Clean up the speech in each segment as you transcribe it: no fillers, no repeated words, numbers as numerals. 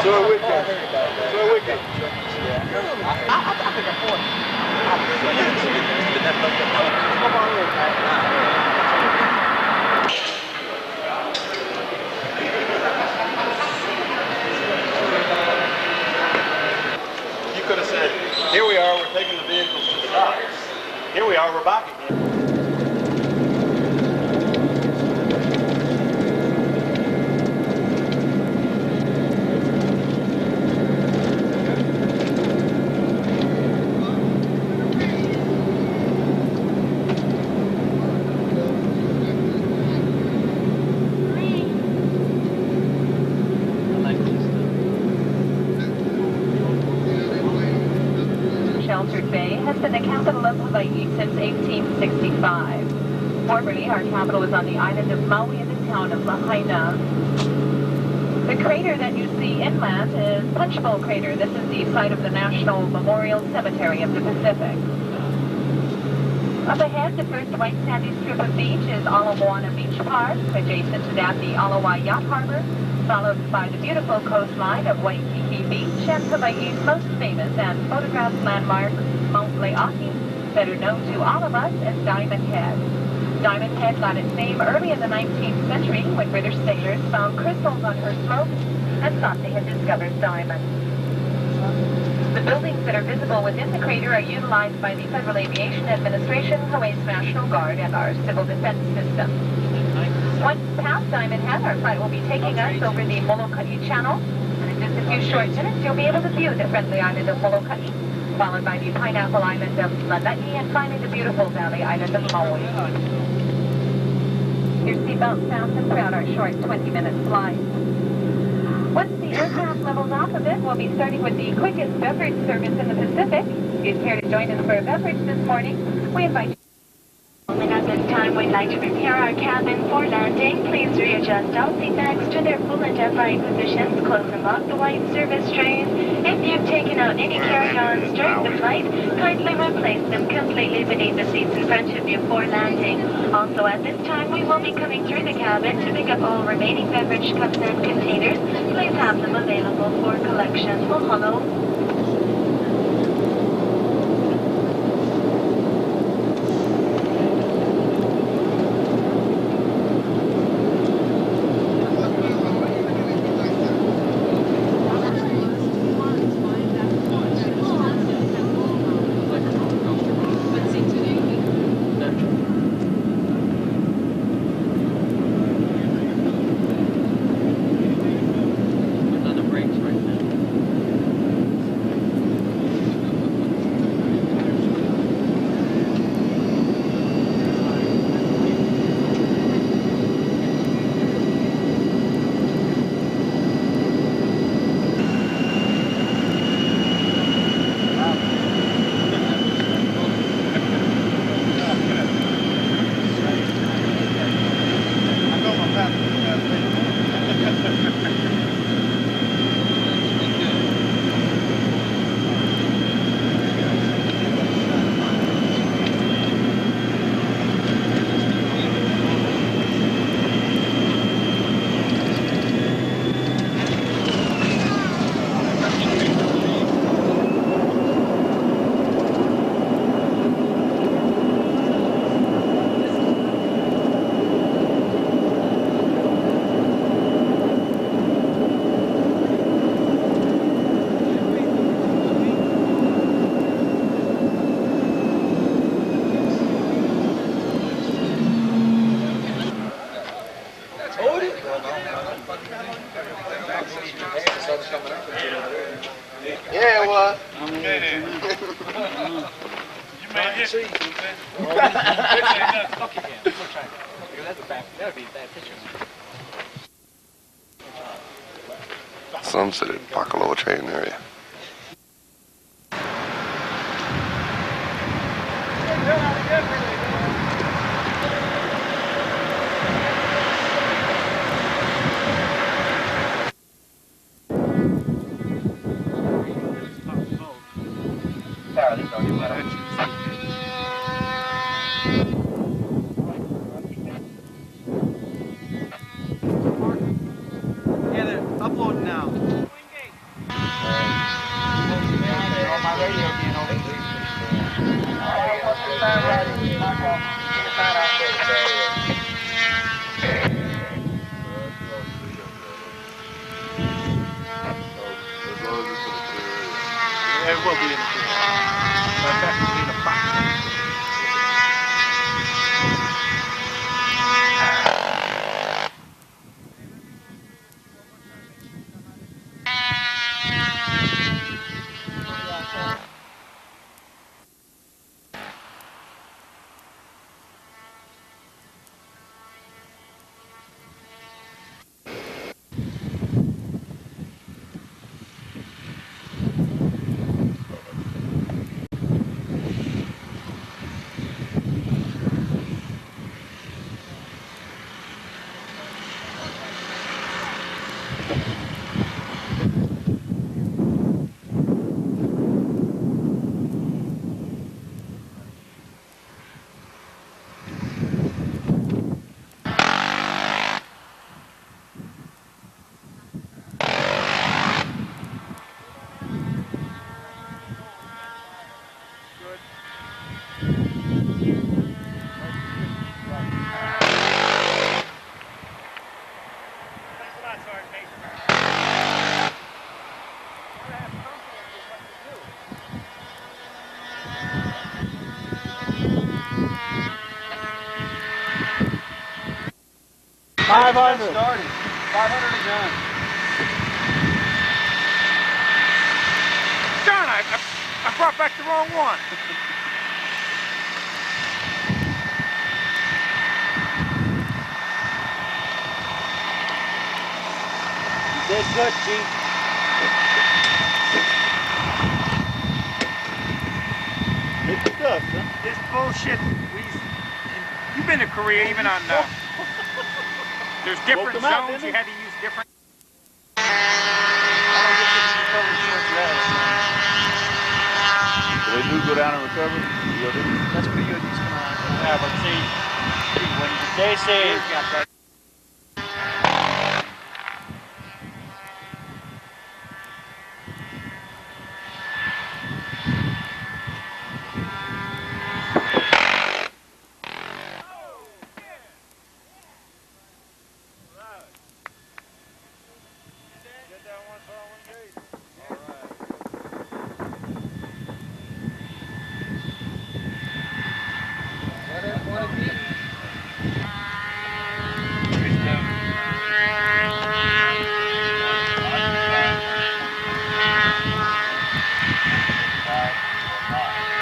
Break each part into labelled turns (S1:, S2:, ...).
S1: So we can. So we can. I think I'm 40. You could have said, here we are, we're taking the vehicles to the docks. Here we are, we're back again.
S2: The capital of Hawaii since 1865. Formerly, our capital was on the island of Maui in the town of Lahaina. The crater that you see inland is Punchbowl Crater. This is the site of the National Memorial Cemetery of the Pacific. Up ahead, the first white sandy strip of beach is Ala Moana Beach Park. Adjacent to that, the Alawa Yacht Harbor, followed by the beautiful coastline of Waikiki Beach and Hawaii's most famous and photographed landmark, Mount Leahi, better known to all of us as Diamond Head. Diamond Head got its name early in the 19th century when British sailors found crystals on her slopes and thought they had discovered diamonds. The buildings that are visible within the crater are utilized by the Federal Aviation Administration, Hawaii's National Guard, and our civil defense system. Once past Diamond Head, our flight will be taking us over the Molokai Channel, and in just a few short minutes, you'll be able to view the friendly island of Molokai, followed by the pineapple island of Lanai, and finally the beautiful valley island of Maui. Your seatbelt fastened throughout our short 20-minute flight. Once the aircraft levels off a bit, we'll be starting with the quickest beverage service in the Pacific. If you care to join us for a beverage this morning, we invite you. At this time, we'd like to prepare our cabin for landing. Please readjust all seat backs to their full and upright positions. Close and lock the white service trays. If you've taken out any carry-ons during the flight, kindly replace them completely beneath the seats in front of you for landing. Also, at this time, we will be coming through the cabin to pick up all remaining beverage cups and containers. Please have them available for collection. Mahalo.
S1: Yeah, it was.
S3: You made it.
S4: Sunset at Pakaloa trading area.
S1: 500 started. 500 a gun.
S3: John, I brought back the wrong one.
S1: You did good, Chief. It's the dust, huh?
S3: This bullshit. You've been to Korea, even on. There's different
S1: them out,
S3: zones.
S1: didn't
S3: You had to use different.
S1: Do they do go down and recover? That's what the UAV's coming out. Yeah, but see, when they say got that.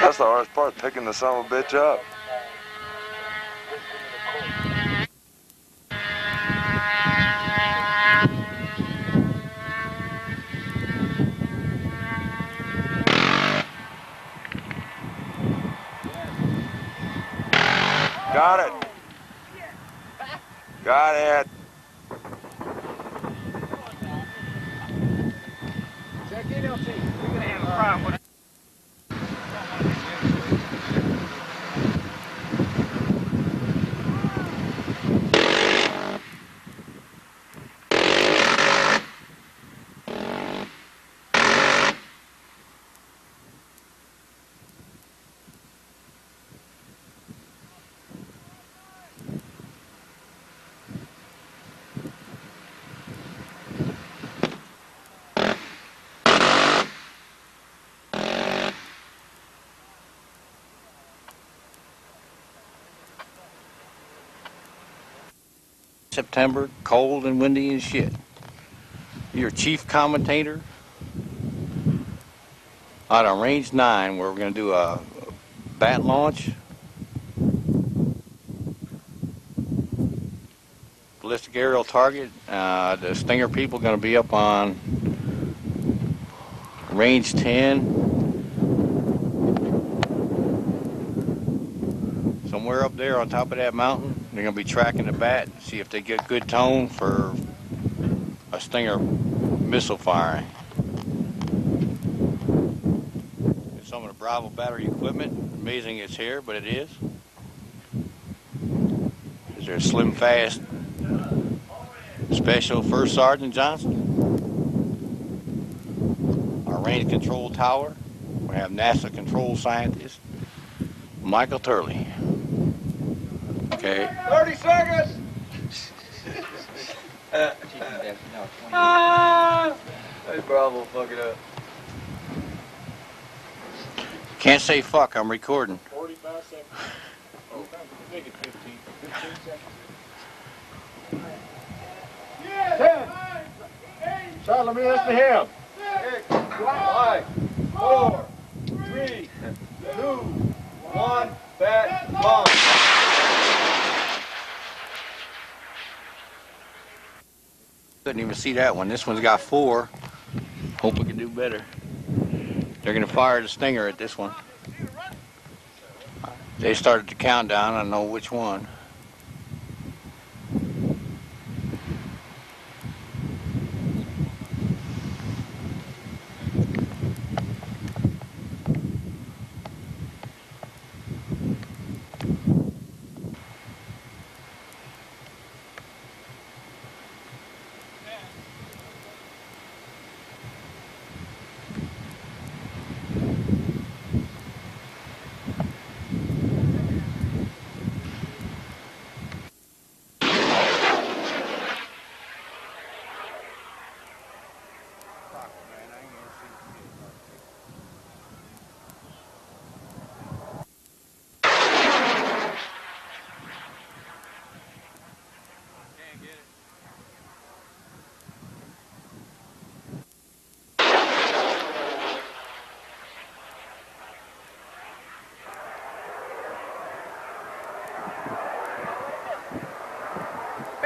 S4: That's the hardest part, picking the son of a bitch up. Got it. Got it.
S3: Check in, LC. We're gonna have a problem with it.
S5: September, cold and windy and shit. Your chief commentator out on range 9, where we're going to do a bat launch, ballistic aerial target. The Stinger people going to be up on range 10, somewhere up there on top of that mountain. They're going to be tracking the bat, see if they get good tone for a Stinger missile firing. Some of the Bravo battery equipment, amazing it's here, but it is. Is there a slim, fast, special First Sergeant Johnson? Our range control tower, we have NASA control scientist, Michael Turley. Okay.
S3: 30 seconds!
S1: Hey, Bravo, fuck it up.
S5: Can't say fuck, I'm recording.
S3: 45 seconds. Make it 15. 15 seconds. 10. Charlie, let me listen to him. 5, 4, 3, 2, 1, bat, launch.
S5: Couldn't even see that one. This one's got 4. Hope we can do better. They're going to fire the Stinger at this one. They started the countdown. I don't know which one.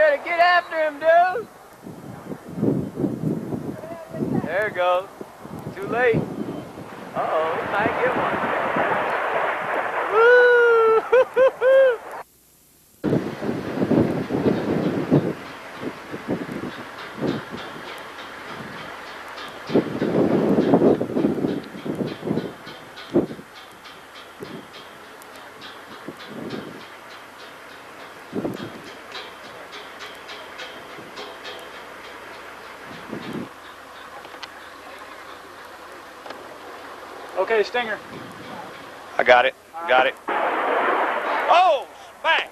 S1: Better get after him, dude. There it goes. Too late. Uh-oh, he might get one. Woo!
S3: Okay, Stinger.
S5: I got it. Got it. Oh, smack!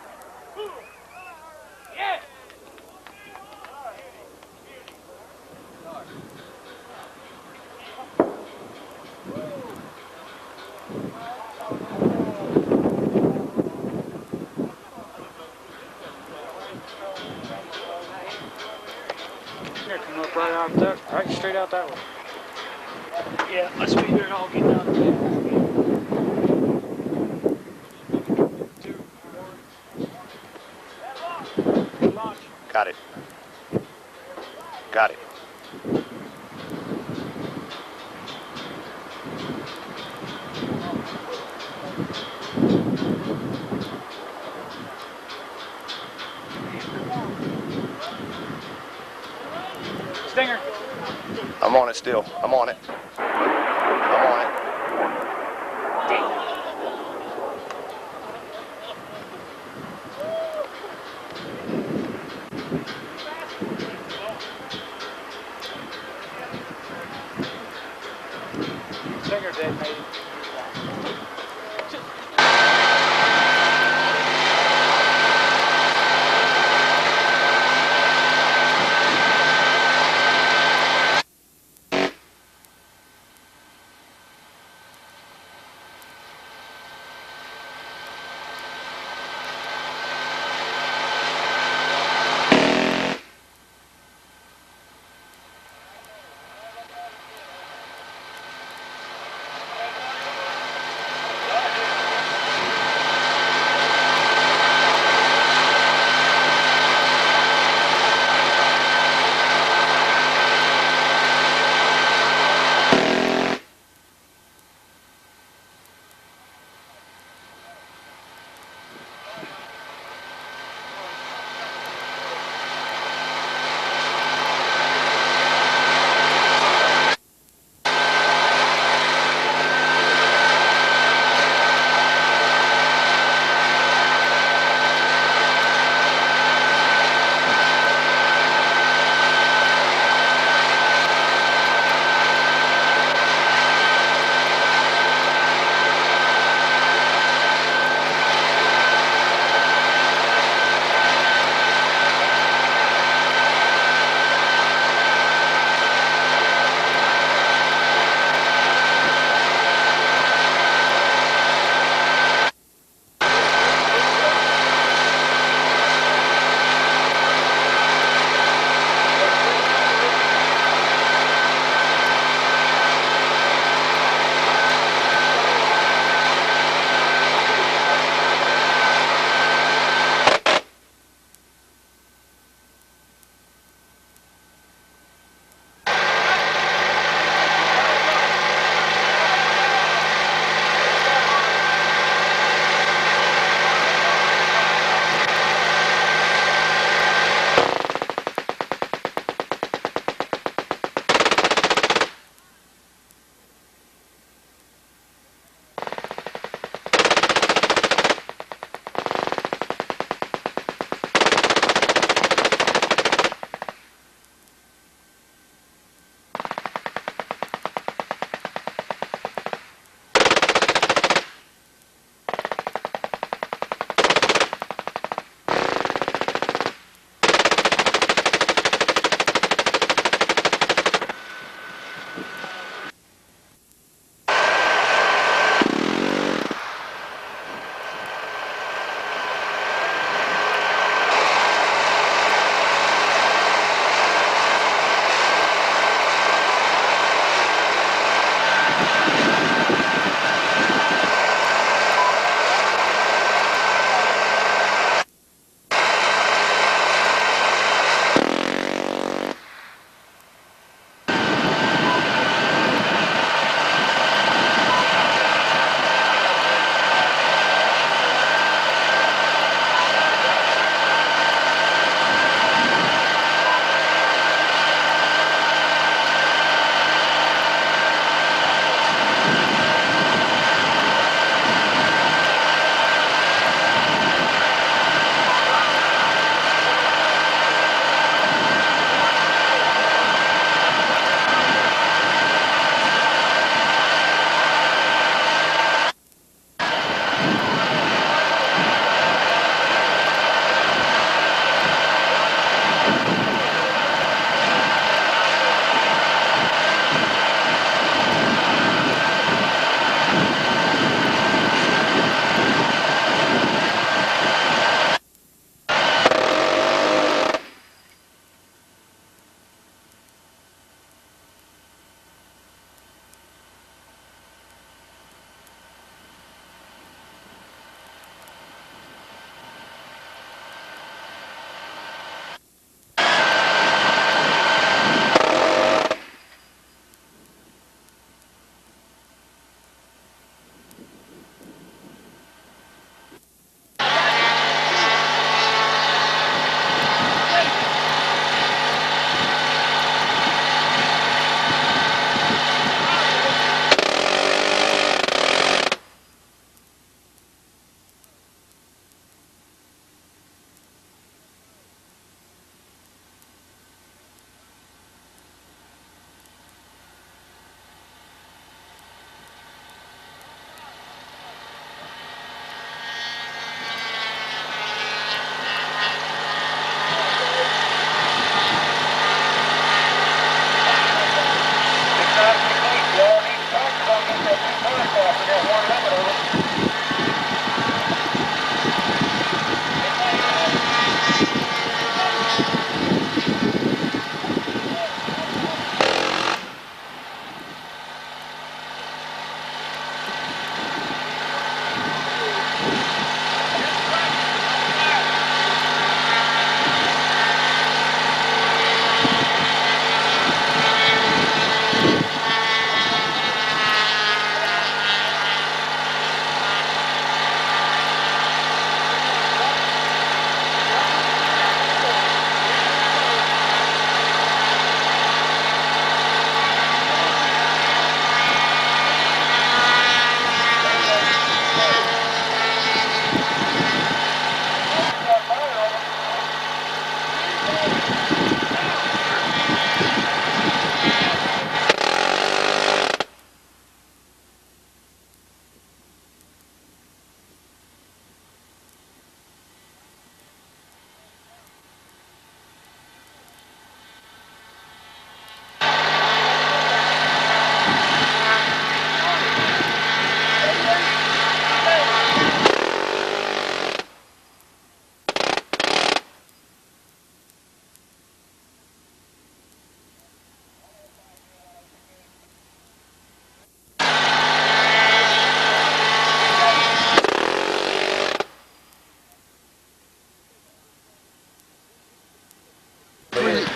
S3: Yeah. Stinger coming up right out there, right straight out that way. Yeah, let's be here and I'll get down there.
S5: Got it. Got it.
S3: Stinger.
S5: I'm on it still. I'm on it. I'm on it.
S3: Stinger dead, maybe.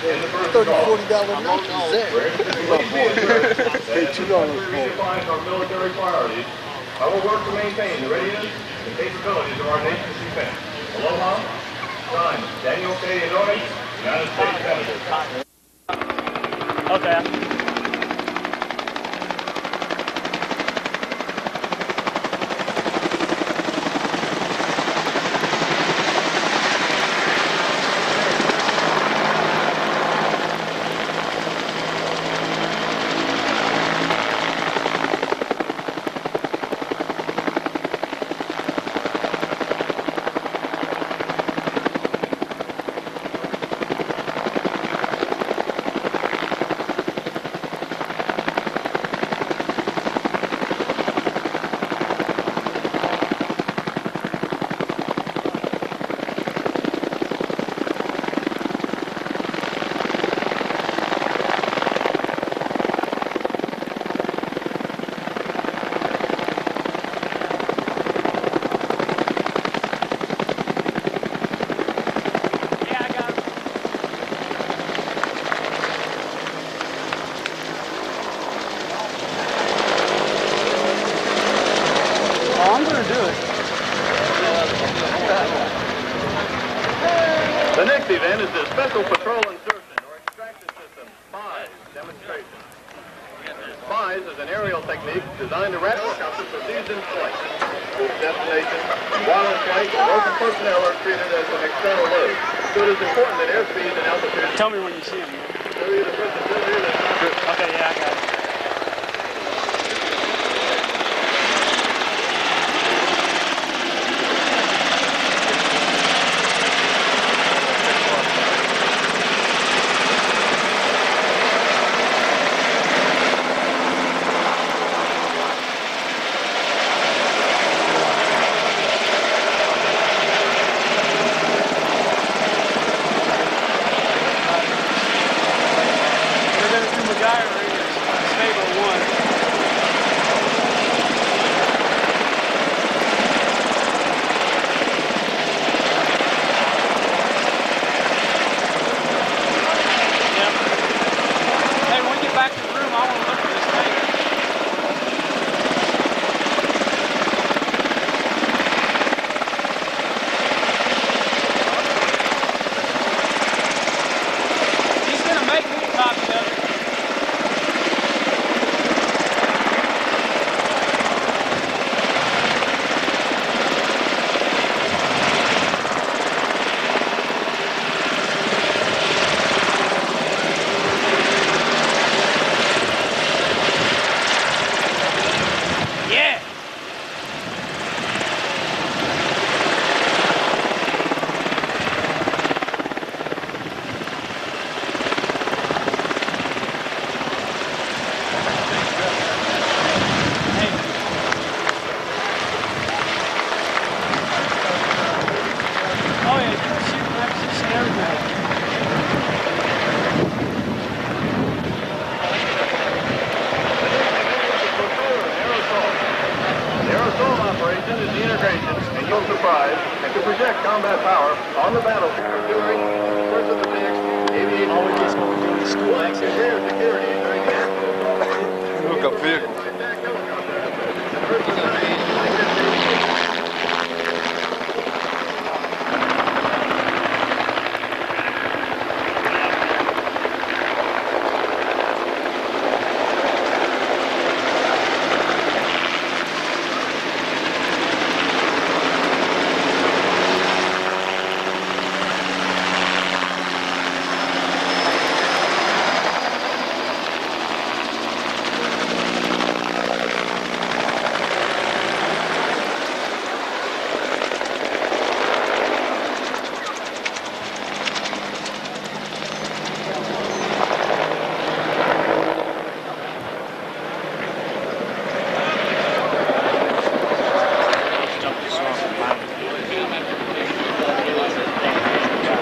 S6: $30–40 note is there. Hey, $2
S7: redefines our military priorities. I will work to maintain the readiness and capabilities of our nation's defense. Aloha. Signed, Daniel K. Inouye, United States Senator.
S3: Okay.
S7: The next event is the Special Patrol Insertion or Extraction System SPIES demonstration. SPIES is an aerial technique designed to rapidly capture precision flight. Destination, while in flight, local personnel are treated as an external load. So it is important that airspeed and altitude...
S3: Tell me when you see them. Okay, yeah, I got it.
S7: Combat power on the battlefield during the course of the next aviation.
S3: Always just going to the school
S7: exit. Security during the actual.
S4: Look up here.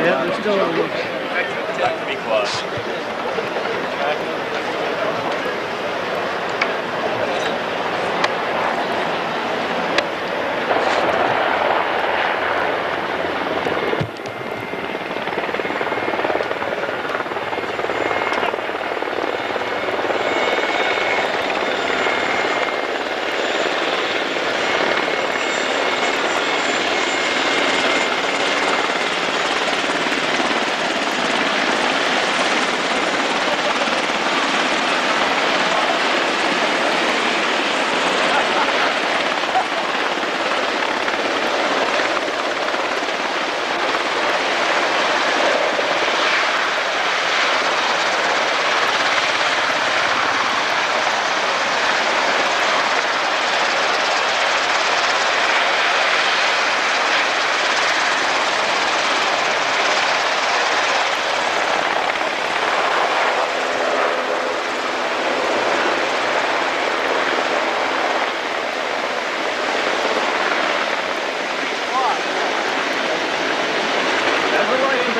S3: Yeah, let's go.
S1: That could be close.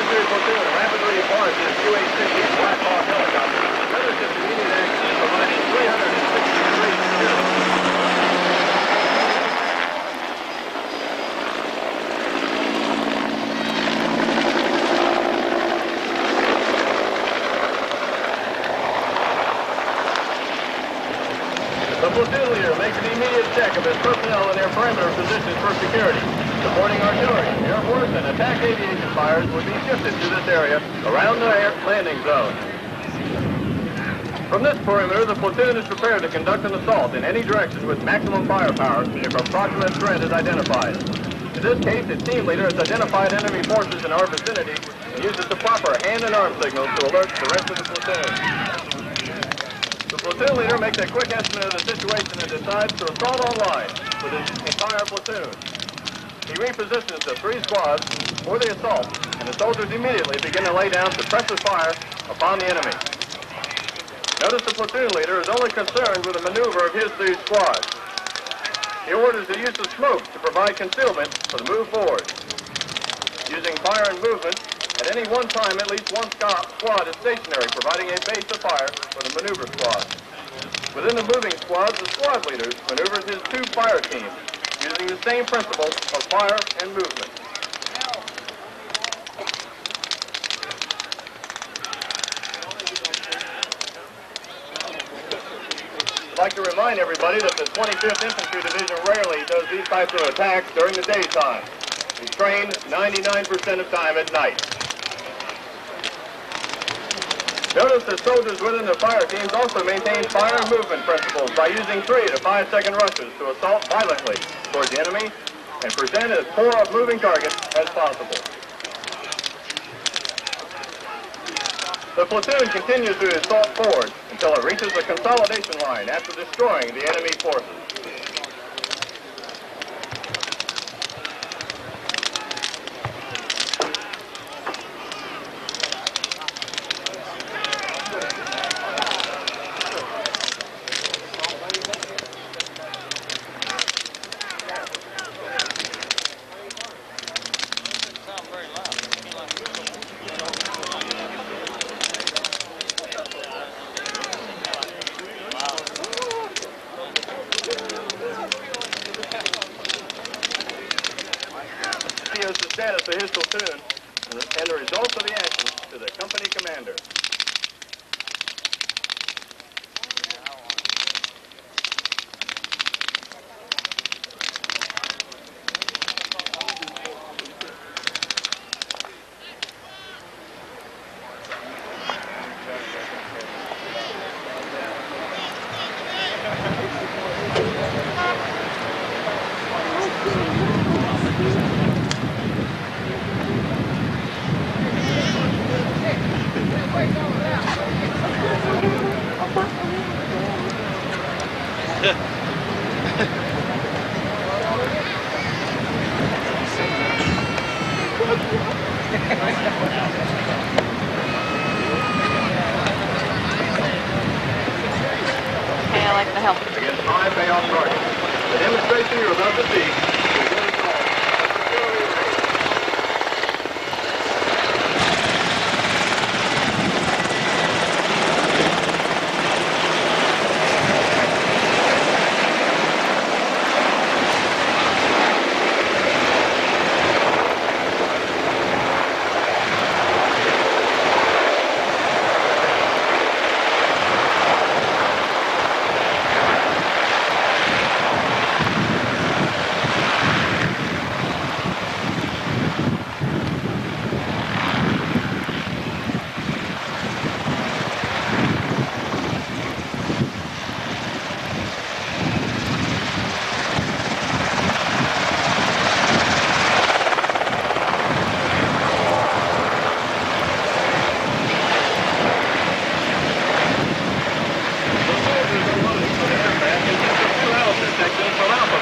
S7: infantry platoon rapidly deploys his UH-60 Black Hawk helicopter. Notice its immediate action is providing 360 degrees security. The platoon leader makes an immediate check of his personnel in their perimeter positions for security. Supporting artillery, Air Force, and attack aviation fires would be shifted to this area around the landing zone. From this perimeter, the platoon is prepared to conduct an assault in any direction with maximum firepower if approximate threat is identified. In this case, its team leader has identified enemy forces in our vicinity and uses the proper hand and arm signals to alert the rest of the platoon. The platoon leader makes a quick estimate of the situation and decides to assault online with his entire platoon. He repositions the 3 squads for the assault, and the soldiers immediately begin to lay down suppressive fire upon the enemy. Notice the platoon leader is only concerned with the maneuver of his 3 squads. He orders the use of smoke to provide concealment for the move forward. Using fire and movement, at any one time, at least one squad is stationary, providing a base of fire for the maneuver squad. Within the moving squads, the squad leader maneuvers his 2 fire teams, using the same principle of fire and movement. I'd like to remind everybody that the 25th Infantry Division rarely does these types of attacks during the daytime. We train 99% of time at night. Notice that soldiers within the fire teams also maintain fire and movement principles by using 3 to 5 second rushes to assault violently toward the enemy and present as poor a moving target as possible. The platoon continues to assault forward until it reaches the consolidation line after destroying the enemy forces. The status of his platoon and the results of the action to the company commander.
S2: I like the help.
S7: Against high payoff targets. The demonstration you're about to see is what is called a security raid.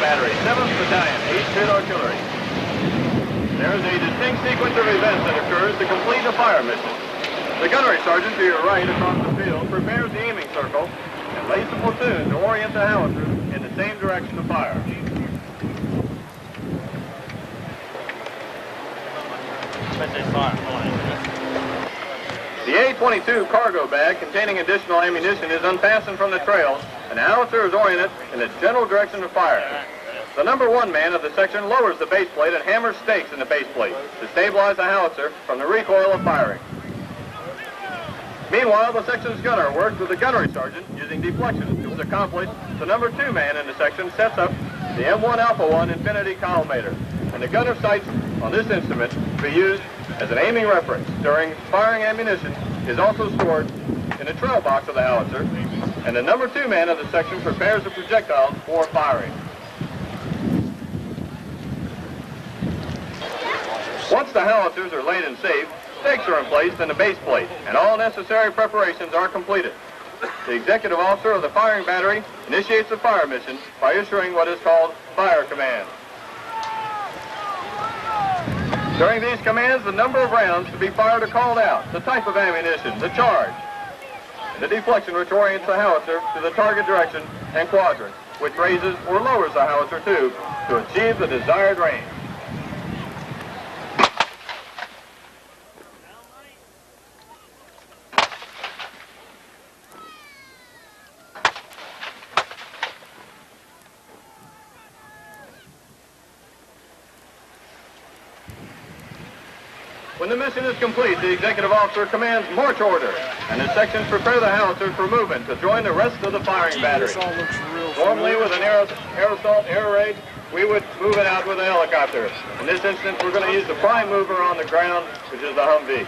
S7: Battery, 7th Battalion, 8th Pit Artillery. There is a distinct sequence of events that occurs to complete a fire mission. The gunnery sergeant to your right across the field prepares the aiming circle and lays the platoon to orient the howitzers in the same direction of fire.
S1: But they fire.
S7: The A-22 cargo bag containing additional ammunition is unfastened from the trail, and the howitzer is oriented in the general direction of fire. The number 1 man of the section lowers the base plate and hammers stakes in the base plate to stabilize the howitzer from the recoil of firing. Meanwhile, the section's gunner works with the gunnery sergeant using deflection. To accomplish, the number 2 man in the section sets up the M1 Alpha 1 Infinity collimator, and the gunner sights on this instrument to be used as an aiming reference. During firing, ammunition is also stored in the trail box of the howitzer, and the number 2 man of the section prepares the projectiles for firing. Once the howitzers are laid in safe, stakes are in place in the base plate, and all necessary preparations are completed. The executive officer of the firing battery initiates the fire mission by issuing what is called fire commands. During these commands, the number of rounds to be fired are called out, the type of ammunition, the charge, the deflection which orients the howitzer to the target direction, and quadrant, which raises or lowers the howitzer tube to achieve the desired range. When the mission is complete, the executive officer commands march order, and his sections prepare the howitzers for movement to join the rest of the firing battery. Normally, with an air assault air raid, we would move it out with a helicopter. In this instance, we're going to use the prime mover on the ground, which is the Humvee.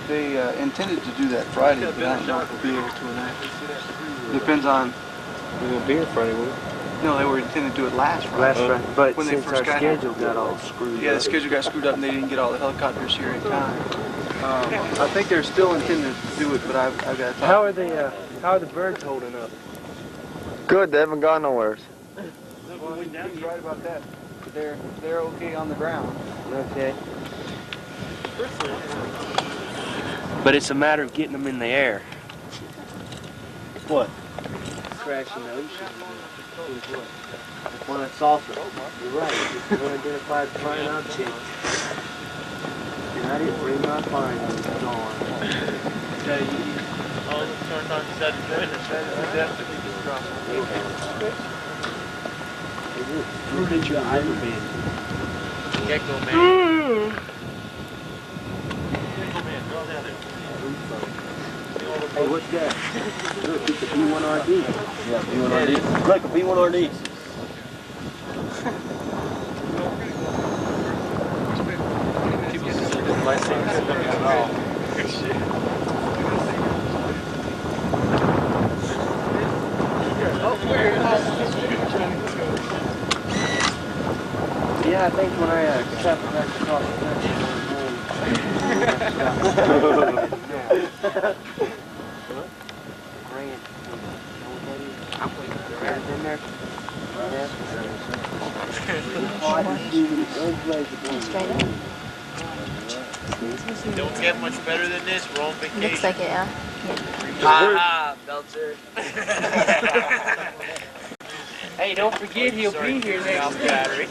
S8: They intended to do that Friday, but I don't know if we'll be able to or not. Depends on.
S6: We're going to be here Friday, won't we?
S8: No, they were intended to do it last Friday.
S6: Last Friday, but
S8: when
S6: since
S8: they first
S6: our schedule got all screwed up.
S8: Yeah, the schedule got screwed up and they didn't get all the helicopters here in time. I think they're still intending to do it, but I've got to talk.
S6: How are the birds holding up?
S4: Good, they haven't gone nowhere.
S8: Well, he's right about that. They're okay on the ground.
S6: Okay. But it's a matter of getting them in the air. What? Crashing the ocean. Well, it's also. You're right. It's unidentified flying object. And I didn't bring my flying object on.
S1: All the turned on sudden
S6: Look at your idle man.
S1: Gecko man.
S6: Hey, what's that? Look, it's a B1RD. Yeah, B1RD. Look, a B1RD. Yeah, I think when I traveled back across the country, Grand. You know what that is? I've been there.
S9: Don't get much better than this. We're on vacation.
S10: Looks like it, yeah.
S9: Ah, Belcher.
S6: Hey, don't forget he'll be here next week.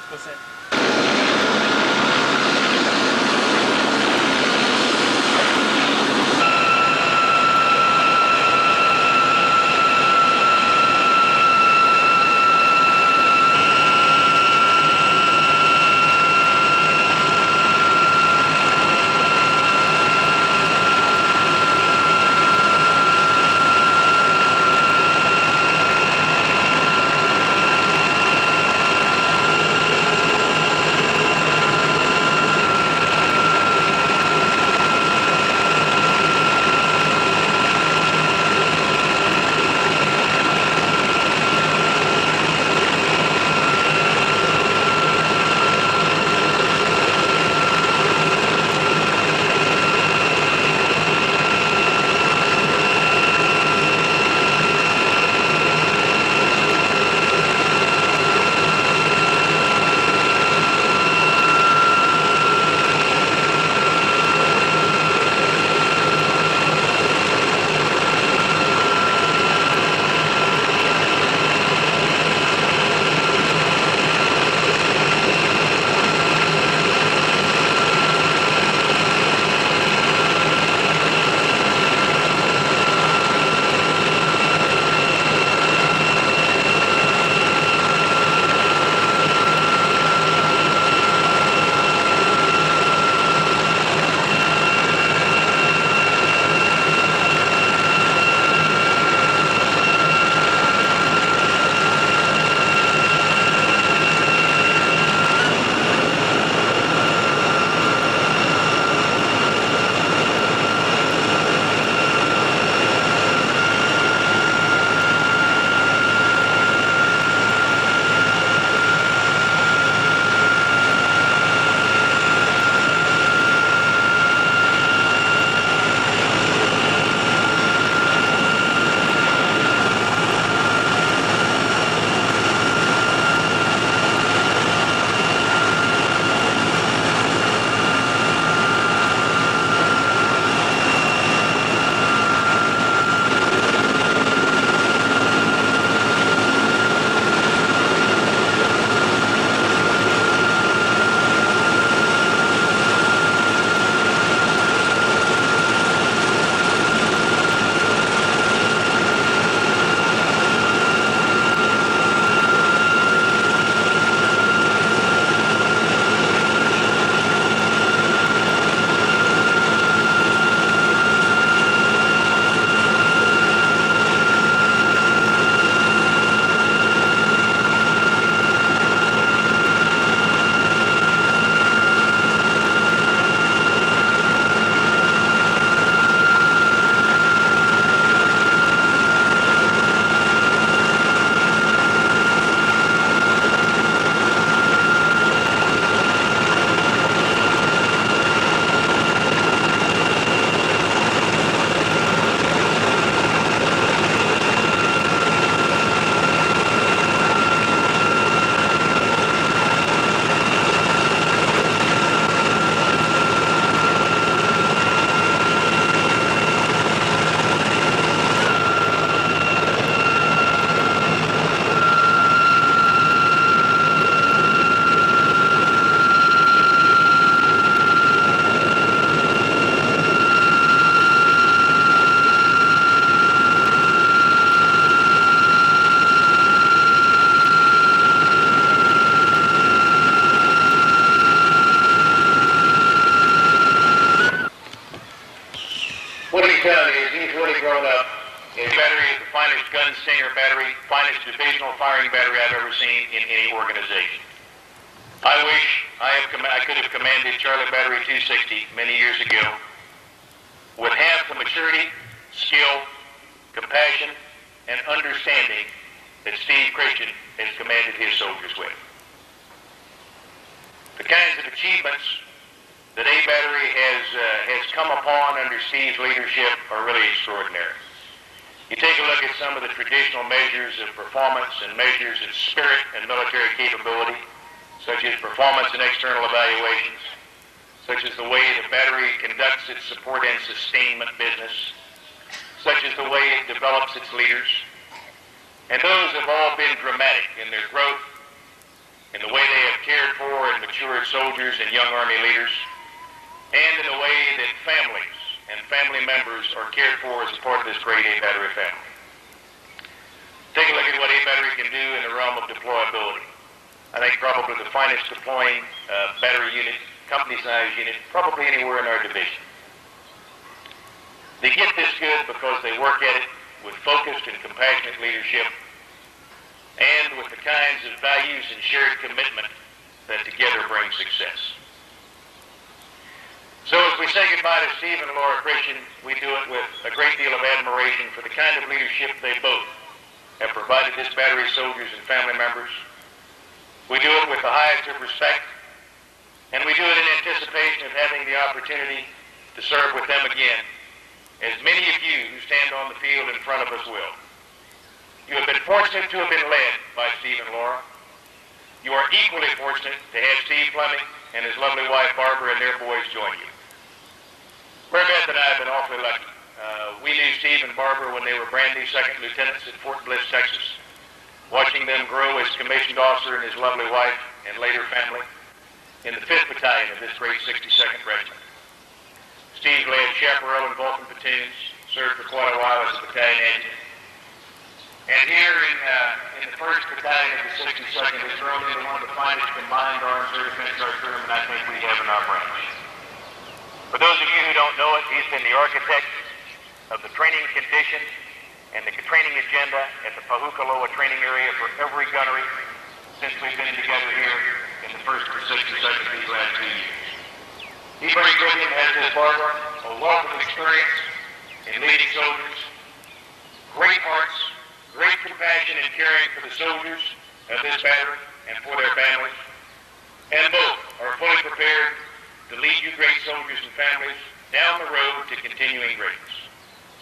S3: What's that?
S7: Stinger battery, finest divisional firing battery I've ever seen in any organization. I wish I could have commanded Charlie Battery 260 many years ago with half the maturity, skill, compassion, and understanding that Steve Christian has commanded his soldiers with. The kinds of achievements that A Battery has come upon under Steve's leadership are really extraordinary. You take a look at some of the traditional measures of performance and measures of spirit and military capability, such as performance and external evaluations, such as the way the battery conducts its support and sustainment business, such as the way it develops its leaders. And those have all been dramatic in their growth
S10: in the way they have cared for and matured soldiers and young Army leaders, and in the way that families and family members are cared for as a part of this great A Battery family. Take a look at what A Battery can do in the realm of deployability. I think probably the finest deploying battery unit, company-sized unit, probably anywhere in our division. They get this good because they work at it with focused and compassionate leadership and with the kinds of values and shared commitment that together bring success. So as we say goodbye to Steve and Laura Christian, we do it with a great deal of admiration for the kind of leadership they both have provided this battery's soldiers and family members. We do it with the highest of respect, and we do it in anticipation of having the opportunity to serve with them again, as many of you who stand on the field in front of us will. You have been fortunate to have been led by Steve and Laura. You are equally fortunate to have Steve Fleming and his lovely wife Barbara and their boys join you. Mary Beth and I have been awfully lucky. We knew Steve and Barbara when they were brand new second lieutenants at Fort Bliss, Texas, watching them grow as commissioned officer and his lovely wife and later family in the 5th Battalion of this great 62nd Regiment. Steve led chaparral and Vulcan platoons, served for quite a while as a battalion adjutant. And here in the 1st Battalion of the 62nd is thrown into one of the finest combined armed servicemen and I think we have in our branch. For those of you who don't know it, he's been the architect of the training conditions and the training agenda at the Pahukaloa training area for every gunnery since we've been together here in the 1st or 62nd these last 2 years. He brings with him, as does Barbara, a wealth of experience in leading soldiers, great hearts, great compassion and caring for the soldiers of this battery and for their families, and both are fully prepared to lead you great soldiers and families down the road to continuing greatness.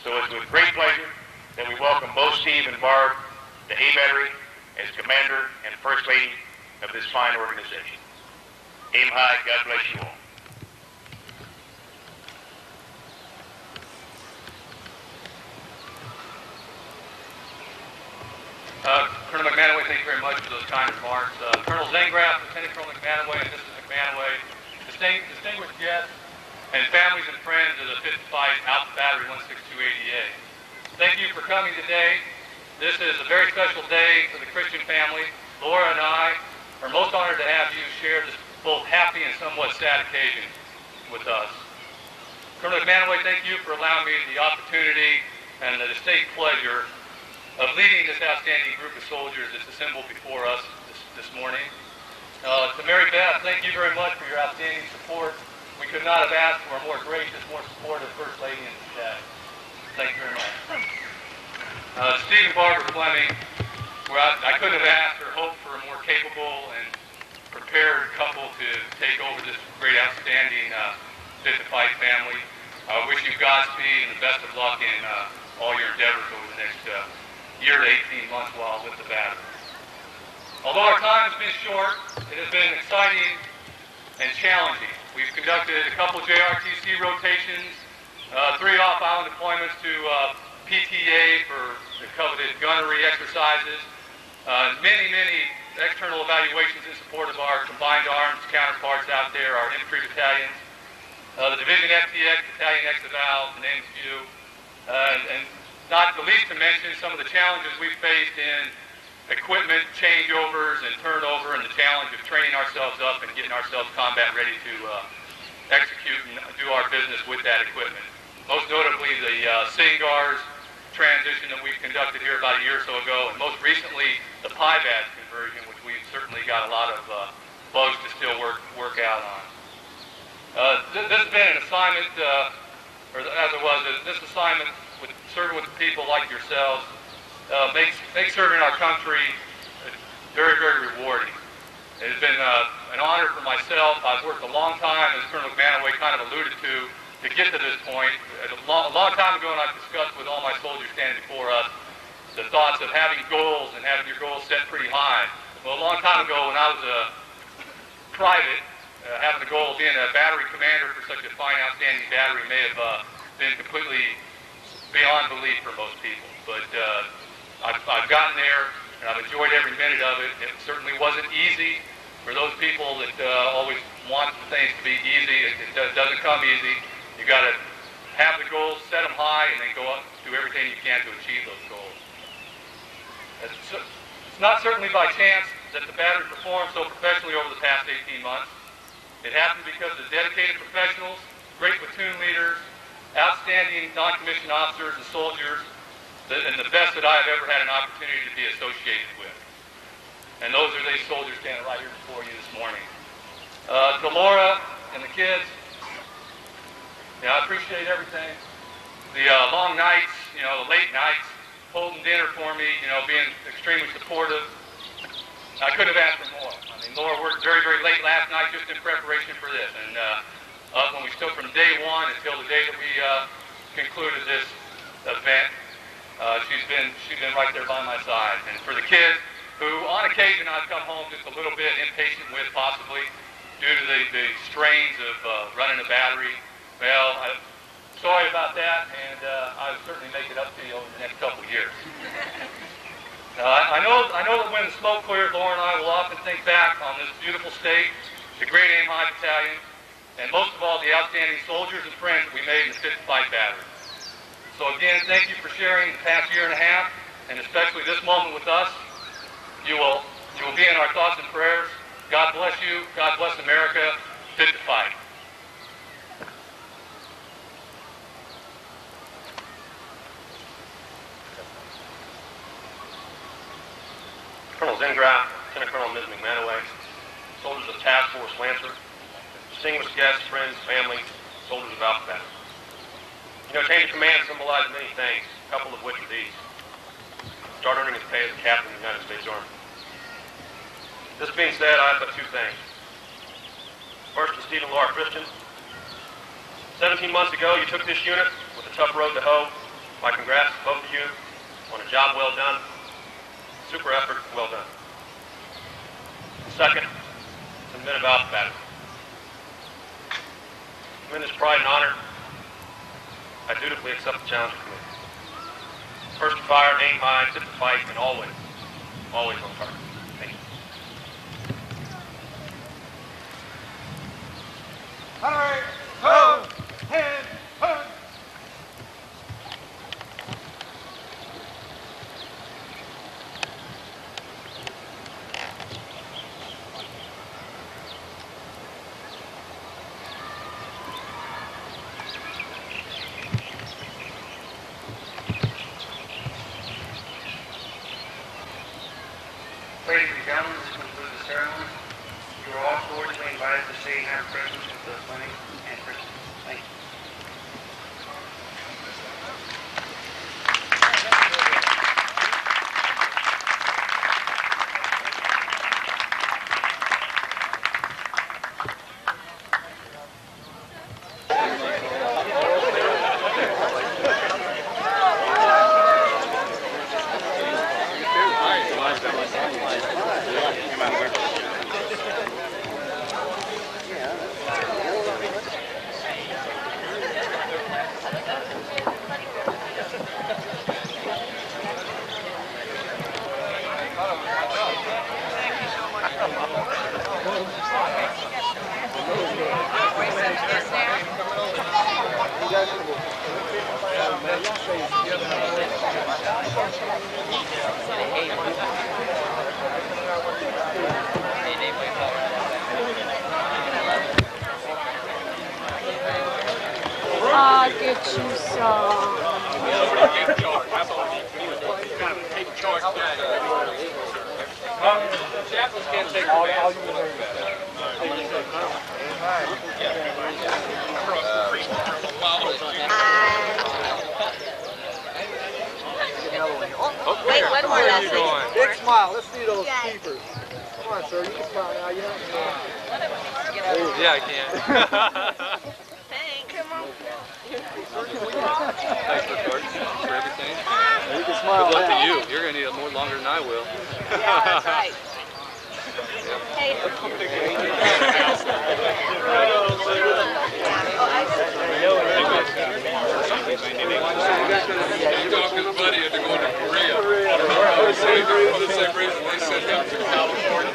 S10: So it's with great pleasure that we welcome both Steve and Barb to A Battery as Commander and First Lady of this fine organization. Aim high, God bless you all.
S11: Colonel McManaway, thank you very much for those kind remarks. Colonel Zengraf, Lieutenant Colonel McManaway, and Mrs. McManaway, distinguished guests, and families and friends of the 5th Fight Alpha Battery 162 ADA. Thank you for coming today. This is a very special day for the Christian family. Laura and I are most honored to have you share this both happy and somewhat sad occasion with us. Colonel McManaway, thank you for allowing me the opportunity and the distinct pleasure of leading this outstanding group of soldiers that's assembled before us this morning. To Mary Beth, thank you very much for your outstanding support. We could not have asked for a more gracious, more supportive First Lady in the chat. Thank you very much. Steve and Barbara Fleming, I couldn't have asked or hoped for a more capable and prepared couple to take over this great, outstanding 5th Fight family. I wish you Godspeed and the best of luck in all your endeavors over the next year to 18 months while with the battery. Although our time has been short, it has been exciting and challenging. We've conducted a couple JRTC rotations, 3 off-island deployments to PTA for the coveted gunnery exercises, many external evaluations in support of our combined arms counterparts out there, our infantry battalions, the Division FTX, Battalion X of A, to name a few, and not the least to mention some of the challenges we've faced in equipment changeovers and turnover, and the challenge of training ourselves up and getting ourselves combat ready to execute and do our business with that equipment. Most notably the SINGARS transition that we've conducted here about a year or so ago, and most recently the PIVAD conversion, which we've certainly got a lot of bugs to still work out on. This has been an assignment, this assignment with serving with people like yourselves makes serving our country very rewarding. It has been an honor for myself. I've worked a long time, as Colonel McManaway kind of alluded to get to this point. A long time ago, and I've discussed with all my soldiers standing before us the thoughts of having goals and having your goals set pretty high. Well, a long time ago when I was a private, having the goal of being a battery commander for such a fine, outstanding battery may have been completely beyond belief for most people. But I've gotten there, and I've enjoyed every minute of it. It certainly wasn't easy. For those people that always want things to be easy, it doesn't come easy. You got to have the goals, set them high, and then go up, do everything you can to achieve those goals. It's not certainly by chance that the battery performed so professionally over the past 18 months. It happened because of dedicated professionals, great platoon leaders, outstanding non-commissioned officers and soldiers, and the best that I have ever had an opportunity to be associated with. And those are these soldiers standing right here before you this morning. To Laura and the kids, I appreciate everything. The long nights, the late nights, holding dinner for me, being extremely supportive. I couldn't have asked for more. I mean, Laura worked very, very late last night just in preparation for this. And when we stood from day one until the day that we concluded this event, she's been right there by my side. And for the kids, who on occasion I've come home just a little bit impatient with, possibly due to the strains of running a battery. Well, I'm sorry about that, and I'll certainly make it up to you over the next couple of years. I know that when the smoke clears, Laura and I will often think back on this beautiful state, the Great Aim High Battalion, and most of all the outstanding soldiers and friends that we made in the Fit to Fight Battery. So again, thank you for sharing the past year and a half, and especially this moment with us. You will be in our thoughts and prayers. God bless you. God bless America. Fit to fight.
S10: Colonel Zengraf, Lieutenant Colonel Ms. McManaway, soldiers of Task Force Lancer, distinguished guests, friends, family, soldiers of Alphabet. Change of command symbolizes many things, a couple of which are these. Start earning his pay as a captain in the United States Army. This being said, I have but two things. First to Steve and Laura Christian. 17 months ago, you took this unit with a tough road to hoe. My congrats to both of you on a job well done. Super effort, well done. Second, to the men of Alpha Battery. Tremendous pride and honor. I dutifully accept the challenge of committee. First to fire, aim high, fit to fight, and always on target. Thank you.
S12: Hurry, ho, hand, hunt.
S13: Ladies and gentlemen, this concludes the ceremony. You are all cordially invited to say and have presents with the Bennie and Christian. Thank you.
S14: I'll get you some.
S11: Chaplains can't take all
S12: Wait, one more last thing. Big smile. Let's see those keepers. Come on, sir. You can smile now. You don't know.
S11: Yeah, I can.
S12: Hey, come on.
S11: Thanks for everything.
S12: You can smile.
S11: Good luck to you. You're going to need it more longer than I will.
S12: Yeah, that's right.
S14: Hey.
S11: He talked his buddy into going to Korea. For the same reason they sent him to California.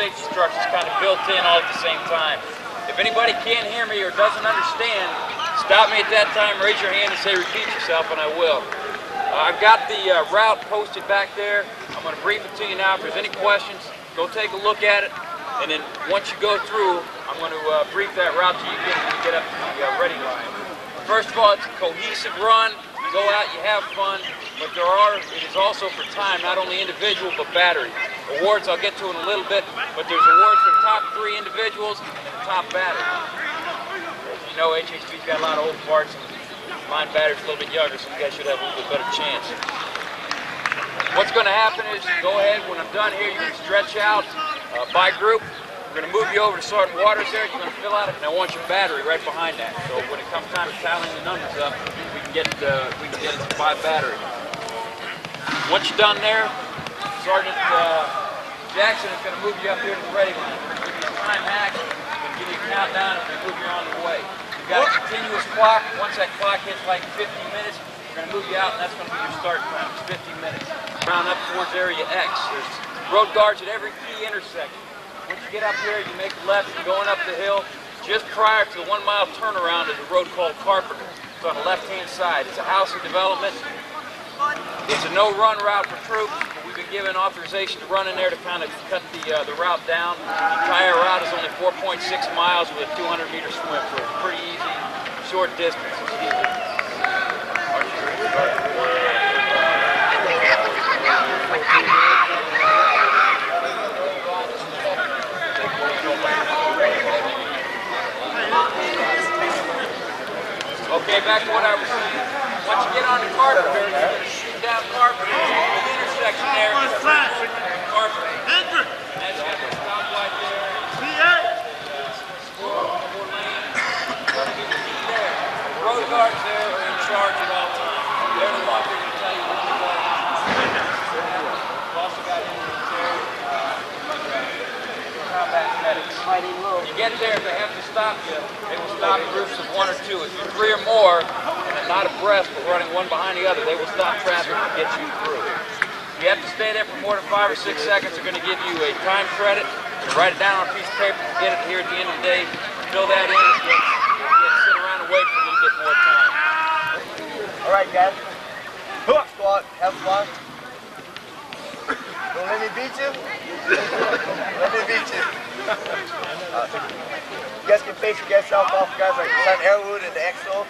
S15: safety structures kind of built in all at the same time. If anybody can't hear me or doesn't understand, stop me at that time, raise your hand and say repeat yourself, and I will. I've got the route posted back there. I'm going to brief it to you now. If there's any questions, go take a look at it. And then once you go through, I'm going to brief that route to you again when you get up to the ready line. First of all, it's a cohesive run. You go out, you have fun, but it is also for time, not only individual, but battery. Awards I'll get to in a little bit, but there's awards for the top 3 individuals and the top battery. As you know, HHB's got a lot of old parts, and mine battery's a little bit younger, so you guys should have a little bit better chance. What's going to happen is, go ahead, when I'm done here, you can stretch out by group. We're going to move you over to Sergeant Waters there. You're going to fill out it, and I want your battery right behind that. So when it comes time to tallying the numbers up, we can get it to 5 battery. Once you're done there, Sergeant Jackson is going to move you up here to the ready line. We're going to give you a time hack. We're going to give you a countdown, and we're going to move you on the way. You've got a continuous clock. Once that clock hits like 15 minutes, we're going to move you out, and that's going to be your start time. It's 15 minutes. Round up towards area X. There's road guards at every key intersection. Once you get up here, you make a left, you're going up the hill. Just prior to the 1-mile turnaround is a road called Carpenter. It's on the left-hand side. It's a housing development. It's a no-run route for troops, but we've been given authorization to run in there to kind of cut the route down. The entire route is only 4.6 miles with a 200-meter swim, so it's pretty easy, short distance. Okay, back to what I was saying. Once you get on the Carpenter, you're going to shoot down Carpenter. There's an intersection there. Carpenter. And that's got the stoplight there. The road guards there are in charge at all times. They're the ones that are going to tell you what you're going to do. We've also got Indians there. Combat medics. When you get there, if they have to stop you, they will stop in groups of 1 or 2. If you're 3 or more, and not abreast, but running one behind the other, they will stop traffic and get you through. If you have to stay there for more than 5 or 6 seconds, they're going to give you a time credit. You write it down on a piece of paper, get it here at the end of the day, fill that in, and sit around and wait for a little bit more time.
S12: All right, guys. Squad, have fun. Don't let me beat you. Let me beat you. You guys can face yourself off, guys, like Son Airwood and the XO.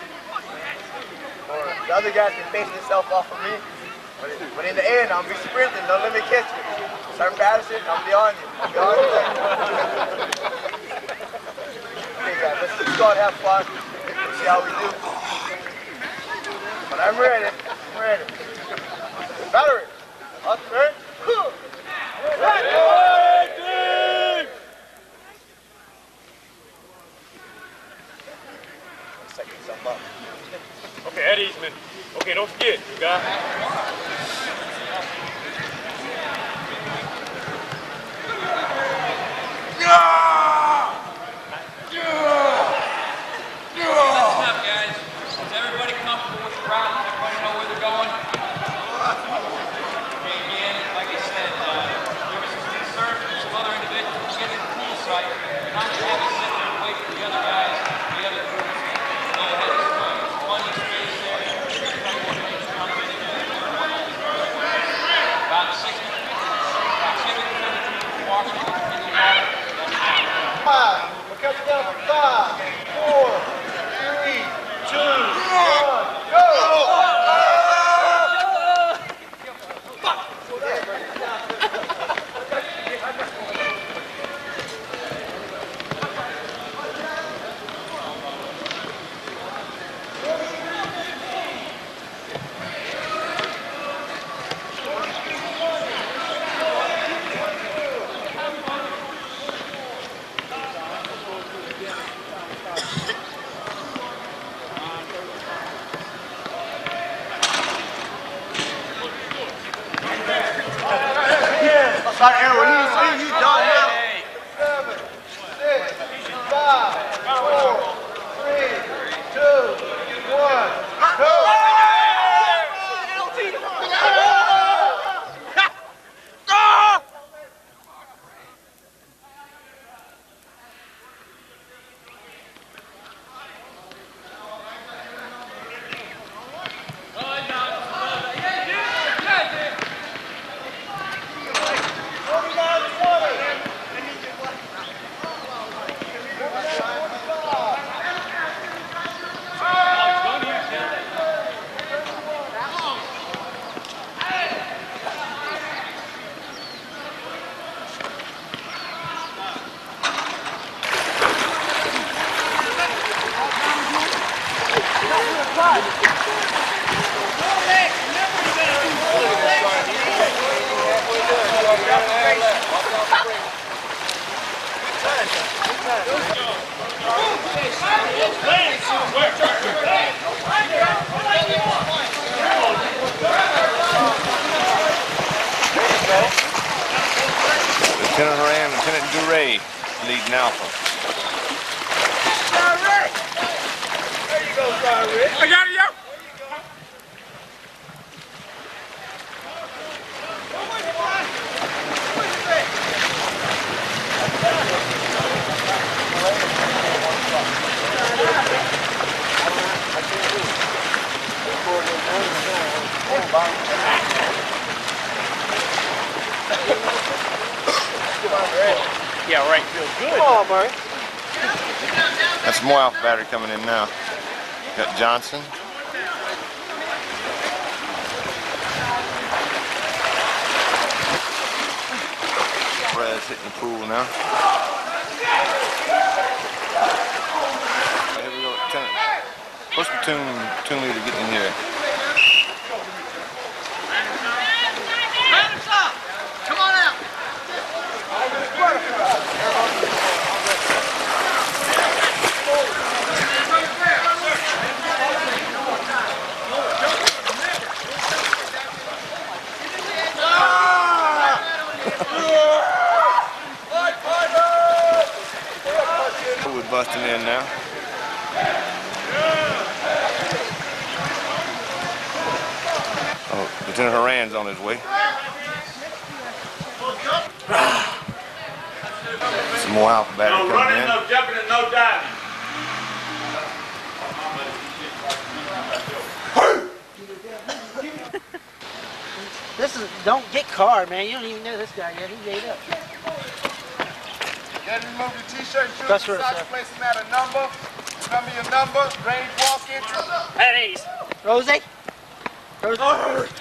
S12: Or the other guys can face themselves off of me. But in the end, I'll be sprinting. Don't let me catch you. Start Patterson, I'll be on you. I'll be on you. Okay, guys, let's just go and have fun. Let's see how we do. But I'm ready. I'm ready. Battery. Up, turn.
S16: Okay, at Eastman. Okay, don't forget, you got.
S15: Listen up, guys. Is everybody comfortable with the route? Does everybody know where they're going? Okay, again, like I said, there was some concern from some other individuals getting to the pool site. Not to have you sit there and wait for the other guys, the other groups. Go ahead and swim. Plenty of space there. About 60 minutes walking in the water.
S12: 5. We're coming down for 5, 4, 3, 2, 1, go! Sorry, Aaron, when you done now? 7, 6, 5, 4, 3, 2, 1, go!
S4: Lieutenant Horan, Lieutenant Duray leading Alpha.
S12: Rick! There you go, Rick.
S15: I got you!
S1: Yeah, right. Feels good.
S12: Come on, Murray.
S4: That's more Alpha battery coming in now. Got Johnson. Perez hitting the pool now. Here we go, Lieutenant. First platoon leader getting in here.
S12: Come on out.
S4: We're busting in now. Oh, Lieutenant Horan's on his way. Some more Alpha battery
S10: No
S4: coming
S10: running,
S4: in.
S10: no jumping, and no diving.
S6: This is, don't get car, man. You don't even know this guy yet. He gave up.
S12: Then remove your t-shirt, shoes,
S6: That's
S12: and
S6: right,
S12: socks,
S6: sir.
S12: place them at a number. Remember your number, range walking.
S6: Pennies. Rosie? Rosie?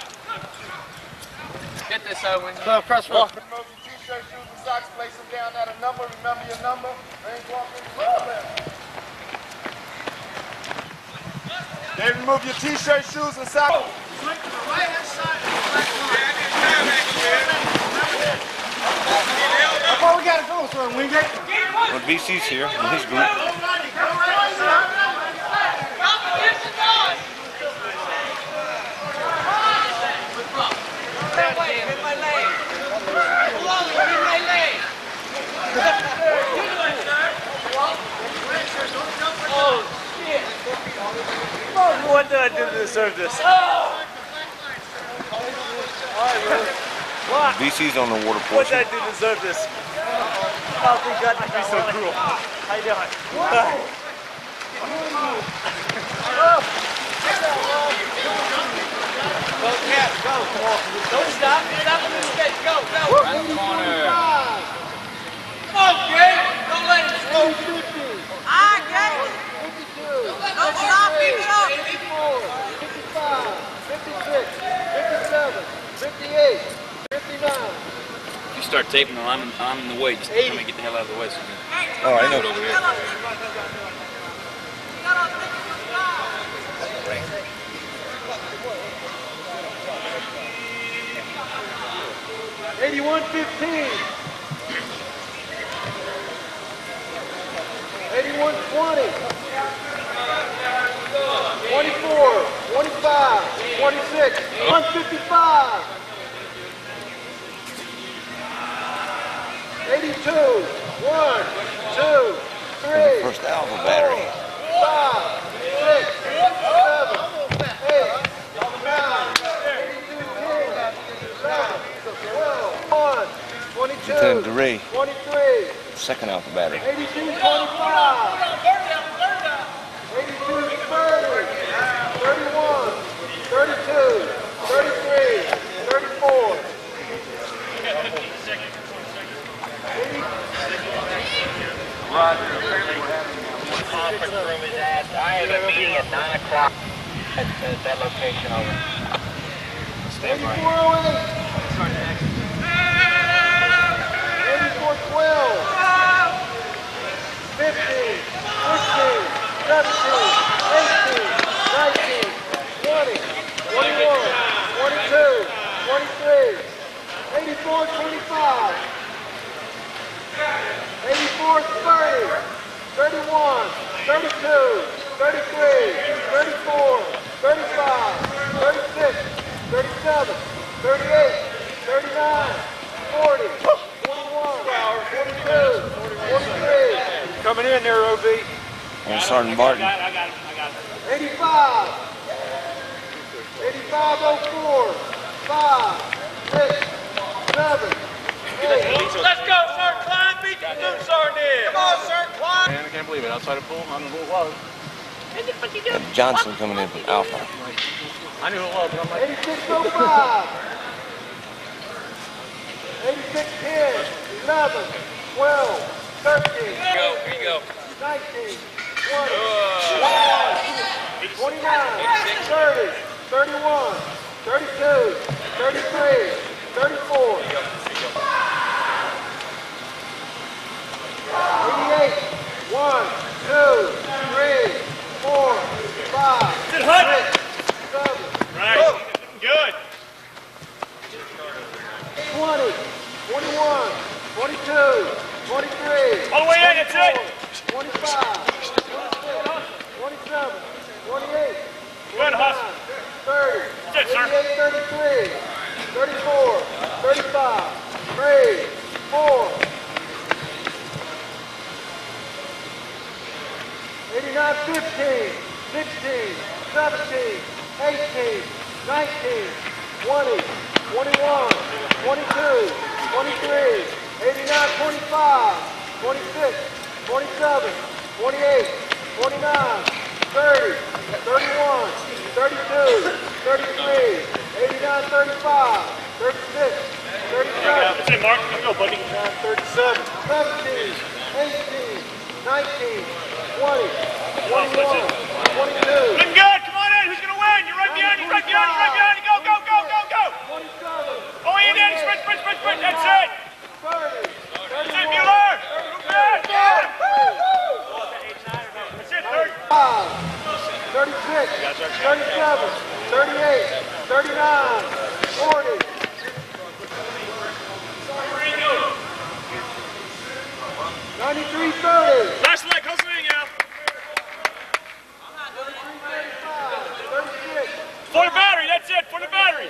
S9: Get this, Owen.
S6: Press roll.
S12: Remove your t-shirt, shoes, and socks, place them down at a number. Remember your number, range walking. Then remove your t-shirt, shoes, and socks. Swing to the right-hand side. Before we gotta go, sir, Wingate.
S4: Well, BC's here in his group.
S1: What did I do to deserve this? What?
S4: BC's on the water
S1: What
S4: portion.
S1: did I do to deserve this? Oh, thank God, be so cruel. How you doing?
S12: Go, Cap, go.
S1: Don't stop. Stop in this space. Go, go.
S15: Right in the corner.
S12: Come on, Jay. Don't let it slow. I got it. 52. Don't stop, keep it up. 54, 55, 56, 57, 58, 59.
S15: If you start taping them, I'm in the way. Just tell me to get the hell out of the way so you can
S4: Oh, I know.
S15: do it over here.
S12: 81-15. 81-20. 24, 25, 26, 155. 82, 1, 2, 3.
S4: First Alpha battery.
S12: 5, 6, 7, 8, 9, 82, 10, 11, 12, 1, 22,
S4: Lieutenant Duray,
S12: 23,
S4: second Alpha battery.
S12: 82, 25, 82, 30, 31, 32, 33, 34.
S10: Roger, apparently we're having a conference room is at. I have a meeting at 9 o'clock at that location over. Stand by.
S12: 84-12, 15, 16, 17, 18, 19, 20, 21, 22, 23, 84-25, 84-30, 31, 32, 33, 34, 35, 36, 37, 38, 39, 40, 41, 42, 43.
S1: Coming in there, OB.
S4: And Sergeant Barton.
S1: I got him.
S12: 85, 8504, 5, 6, 7, 8.
S15: Let's go, Sir Klein. Beat the new Sergeant. Come on, Sir Klein.
S5: Man, I can't believe it. Outside of pool, I don't know who it was.
S4: Johnson coming in from Alpha.
S5: I knew who it was, but I'm like...
S12: 8605, 8610, 11, 12, 13.
S15: Here you go.
S12: 19, 20, 29, 30, 31, 32, 33, 34, 88, 1, 2, 3, 4, 5, 6, 7,
S16: Right. Good.
S12: 20, 21, 22, 23,
S16: All the way in, that's it.
S12: 25, 26, 27, 28,
S16: Good hustle.
S12: 30,
S16: That's it, sir.
S12: 38, 33, 34, 35, 3, 4, 89, 15, 16, 17, 18, 19, 20, 21, 22, 23, 89, 25, 26, 27, 28, 29, 30, 31, 32, 33, 89, 35, 36, 37,
S16: That's it, Mark. Here you go, buddy.
S12: 37, 17, 18, 19, 20, 21, 22.
S16: Looking good. Come on in. Who's going to win? You're right behind you. Right behind you. Right behind you. Go, go, go, go, go.
S12: 27.
S16: Oh, in, sprint, sprint, sprint, sprint. That's it.
S12: 30.
S16: That's it, Mueller. Good. That's it,
S12: 35, 36, 37, 38, 39, 40. 93, 30.
S16: Last leg. Hustle in, Al.
S12: 36,
S16: For the battery. That's it. For the battery.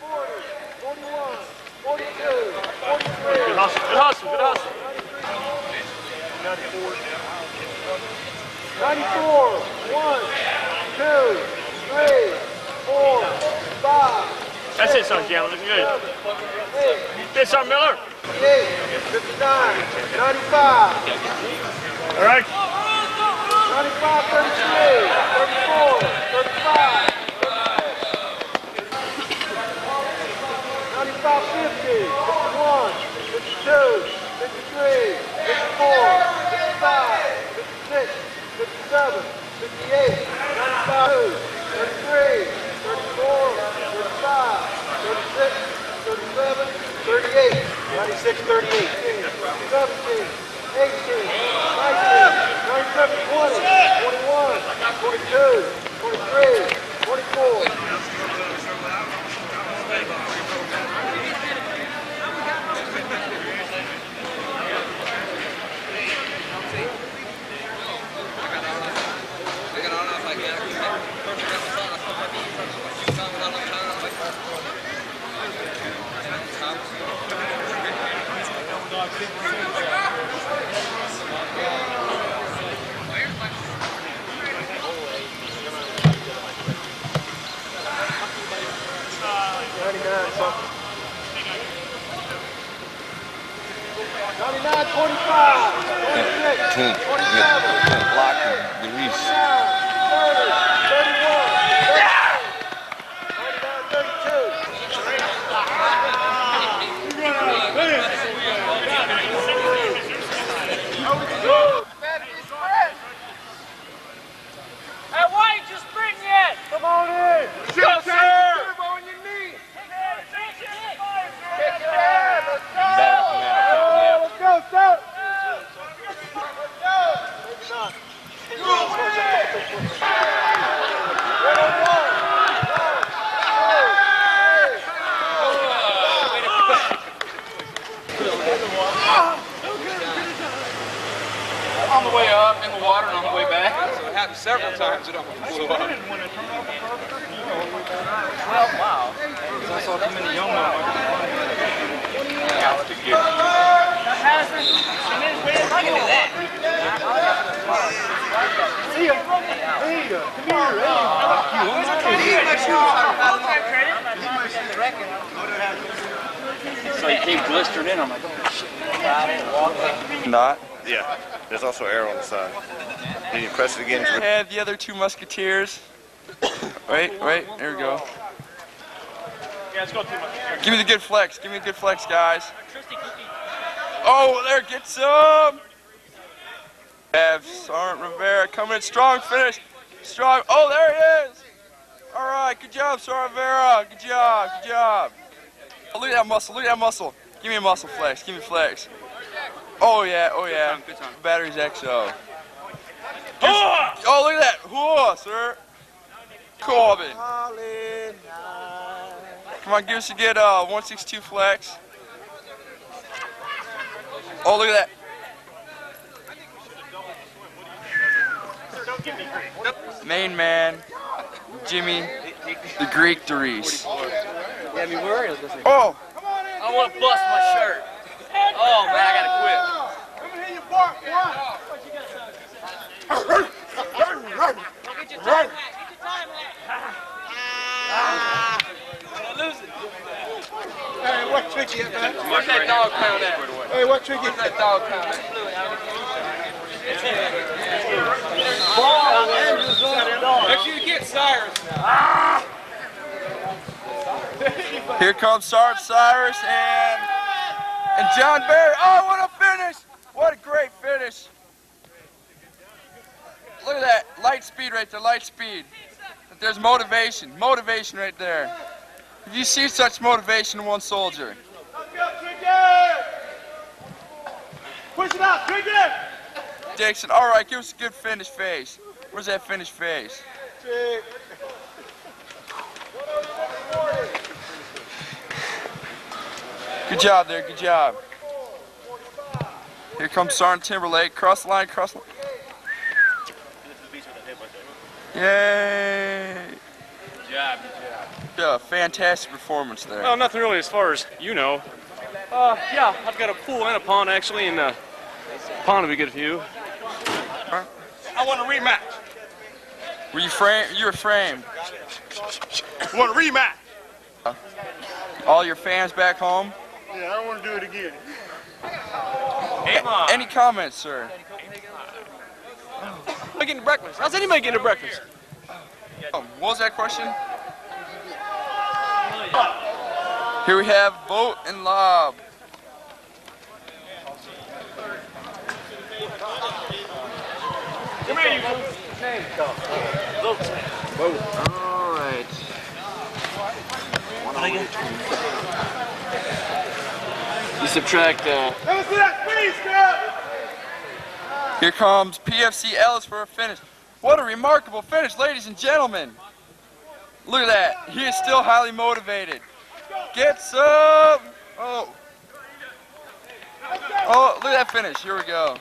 S12: 40, 41, 42, 43.
S16: Good hustle. Good hustle. Good hustle.
S12: 94, 1, 2, 3, 4, 5.
S16: That's it, son, Jalen. Looking good.
S12: 8,
S16: This, son, Miller.
S12: 58, 59, 95.
S16: All right.
S12: 95, 33, 34, 35, 95, 50, 51, 52, 53, 54, 55, 56, 57, 58, 95, 33, 34, 35, 36, 37, 38, 96, 38, 17, 18, 19, 97, 20, 21, 22, 23, 24.
S15: up in the water and on the way back. So it happened several times it almost blew up.
S3: 12 miles. There's also too many young men.
S15: That's to get.
S3: I can do that. See ya. Hey, come here.
S15: So it came blistering in. I'm like, oh shit.
S4: Not? Yeah. There's also air on the side. Then you press it again.
S17: And the other two musketeers. Wait, there we go.
S3: Yeah, let's go 2 musketeers.
S17: Give me the good flex. Give me the good flex, guys. Oh, there, get some. Have Sergeant Rivera coming in strong finish. Strong. Oh, there he is. All right, good job, Sergeant Rivera. Good job, good job. Oh, look at that muscle. Look at that muscle. Give me a muscle flex. Give me flex. Oh yeah, oh yeah.
S15: Good time.
S17: Batteries XO. Oh, look at that. Oh, sir. Corbin. Come on, give us a good 162 flex. Oh, look at that. Main man, Jimmy, the Greek Doris.
S6: Yeah, I mean, we're already listening.
S17: Oh!
S15: I want to bust my shirt. Oh man, I gotta quit.
S3: Let me hear you bark, boy. Hey, what tricky at, man?
S15: Where's that dog pound at?
S3: Hey, what tricky?
S15: Where's that dog pound at? Make sure you get Cyrus now.
S17: Here comes Sergeant Cyrus and John Barry. Oh, what a finish! What a great finish! Look at that, light speed right there, light speed. There's motivation right there. Have you seen such motivation in one soldier?
S3: Push it out, Tricky!
S17: Dixon, all right, give us a good finish face. Where's that finish face? Good job there, good job. Here comes Sergeant Timberlake, cross the line, cross the line. Yay!
S15: Good job, good job.
S17: Yeah, fantastic performance there.
S18: Well, nothing really as far as you know. Yeah, I've got a pool and a pond actually, and pond will be good for you. I want a rematch.
S17: Were you framed? You were framed.
S18: I want a rematch.
S17: All your fans back home?
S3: Yeah, I don't want to do it again.
S17: Any comments, sir?
S18: I'm getting breakfast. How's anybody getting a breakfast?
S17: What was that question? Here we have Vote and Lob.
S3: Come here, you name. Vote.
S17: All right.
S6: You subtract.
S3: Let me see that speed, girl.
S17: Here comes PFC Ellis for a finish. What a remarkable finish, ladies and gentlemen. Look at that. He is still highly motivated. Get some. Oh. Oh, look at that finish. Here we go.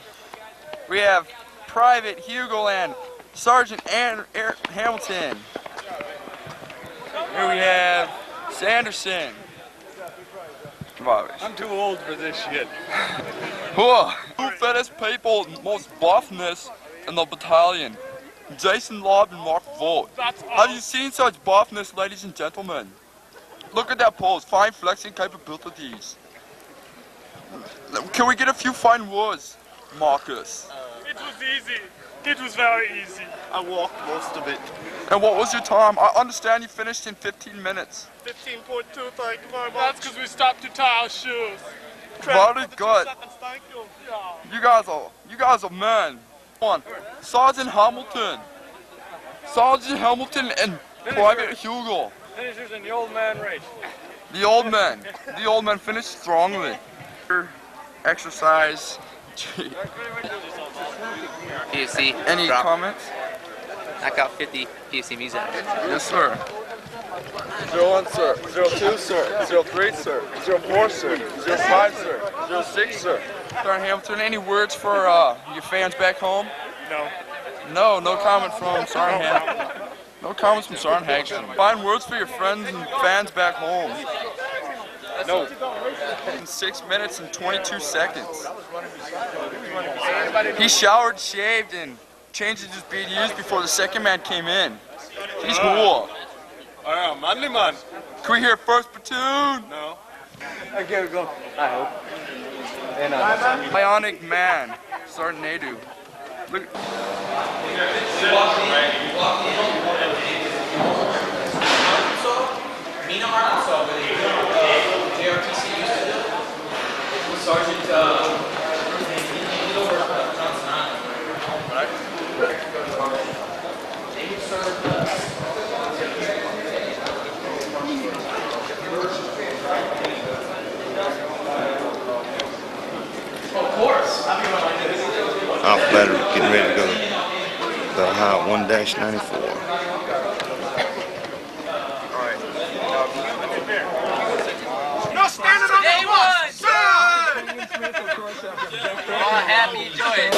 S17: We have Private Hugel and Sergeant Hamilton. Here we have Sanderson.
S18: I'm too old for this shit.
S17: Who fittest people most buffness in the battalion? Jason Lobb and Mark Vogt. Have you seen such buffness, ladies and gentlemen? Look at that pose, fine flexing capabilities. Can we get a few fine words, Marcus?
S3: It was easy. It was very easy.
S4: I walked most of it.
S17: And what was your time? I understand you finished in 15 minutes.
S3: 15.2, thank you very much. That's because we stopped to tie our shoes.
S17: Very good. You guys are men. One, Sergeant Hamilton. Sergeant Hamilton and Private Hugel.
S18: Finishers in the old man race.
S17: The old men finished strongly. Exercise.
S6: PFC.
S17: Any comments?
S6: Knock out 50 PFC music.
S17: Yes, sir. 01, sir. 02, sir. 03, sir. 04, sir. 05, sir. 06, sir. Sergeant Hamilton, any words for your fans back home?
S18: No.
S17: No, no comment from Sergeant Hag. No comments from Sergeant Hag. Find words for your friends and fans back home.
S18: No.
S17: In 6 minutes and 22 seconds. He showered, shaved, and changed his BDUs before the second man came in. He's cool.
S18: Alright, manly man.
S17: Can we hear first platoon?
S18: No.
S6: Okay, go. I hope. And
S17: Bionic man, Sergeant Nadu. Look.
S15: Mina, Arkansas, where the JRTC used to live. Sergeant, over Johnson Island. They would serve of course.
S4: Alpha battery getting ready to go to the high 1-94.
S16: No standing on
S15: Day
S16: the bus!
S15: Oh, happy, enjoy it.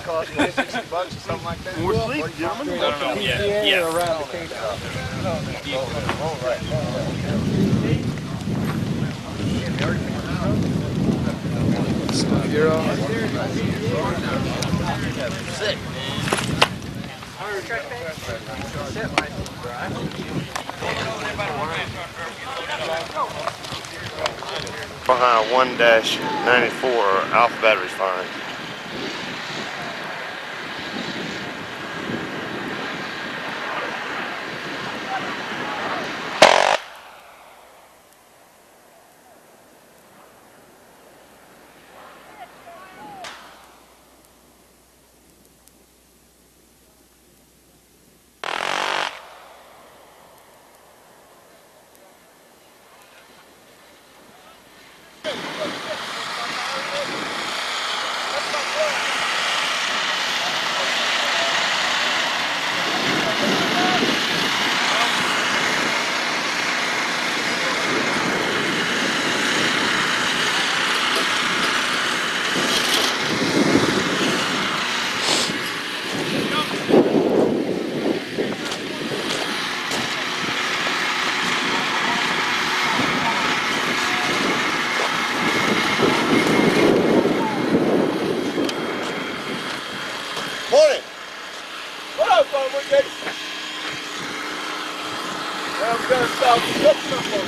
S12: cost $60 or something like that.
S18: More sleep, gentlemen.
S12: Yeah. Around the Cape Town. You're on.
S15: Sick.
S4: Behind 1-94, Alpha battery's fine.
S12: Morning. What up, Bennie Wingate? I'm gonna stop looking for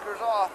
S12: suckers off.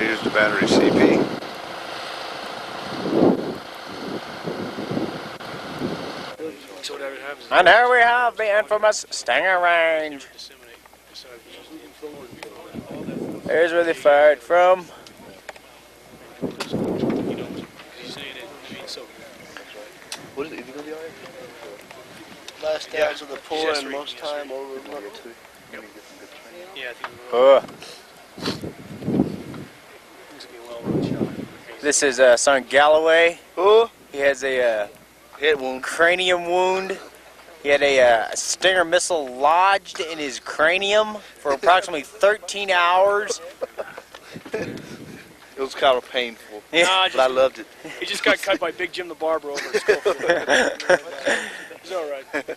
S4: Here's the battery CP.
S1: And here we have the infamous Stinger range. Here's where they fired from.
S6: What is it? Is it going to be alright? Last days of the pull and most time over one or two. Yeah, I think
S1: This is Son Galloway.
S6: Who?
S1: He has a
S6: head wound,
S1: cranium wound. He had a Stinger missile lodged in his cranium for approximately 13 hours.
S6: It was kind of painful.
S3: Nah,
S6: But I loved it.
S3: He just got cut by Big Jim the Barber over at Schofield. It's all right.
S6: Okay.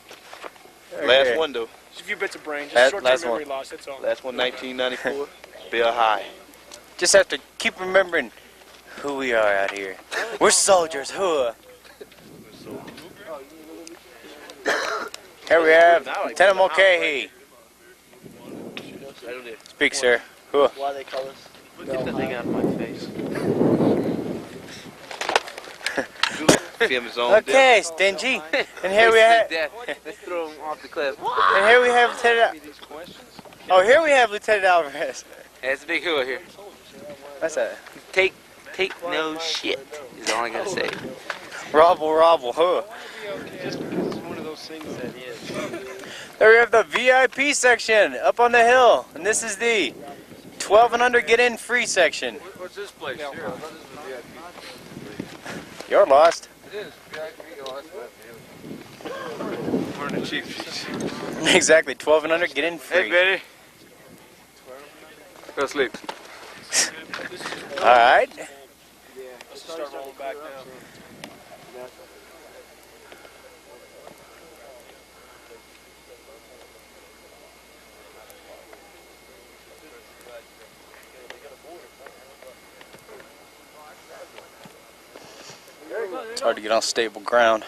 S6: Last one though.
S3: Just a few bits of brain, just short-term memory
S6: one.
S3: loss. That's all.
S6: Last one, 1994. Bill High.
S19: Just have to keep remembering who we are out here. We're soldiers, huh? Here we have Lieutenant Mulcahy. Speak, sir. Who?
S6: Why they call us? Get the thing out of my face.
S19: Okay, Stingy. And here we have.
S9: Let's throw him off the cliff.
S19: And here we have Lieutenant. Oh, here we have Lieutenant Alvarez.
S9: Yeah, it's a big hula here.
S19: What's that?
S9: Take no shit is all I gotta say.
S19: Robble, huh?
S1: Just because it's one of those things that is.
S19: There we have the VIP section up on the hill, and this is the 12 and under get in free section.
S17: What's this place? Here, I thought this was VIP.
S19: You're lost.
S17: It is. VIP, you're lost. We're in the cheap seats.
S19: Exactly, 12 and under get in free.
S17: Hey, Benny. Go sleep.
S19: All right.
S3: Let's start rolling back now.
S19: It's hard to get on stable ground.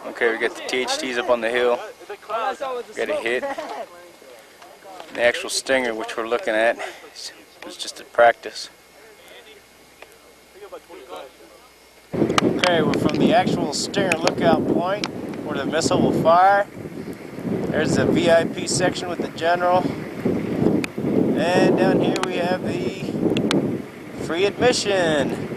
S19: Okay, we got the THTs up on the hill. Got a hit. The actual Stinger, which we're looking at, was just a practice. Okay, we're from the actual Stinger lookout point where the missile will fire. There's the VIP section with the general. And down here we have the free admission.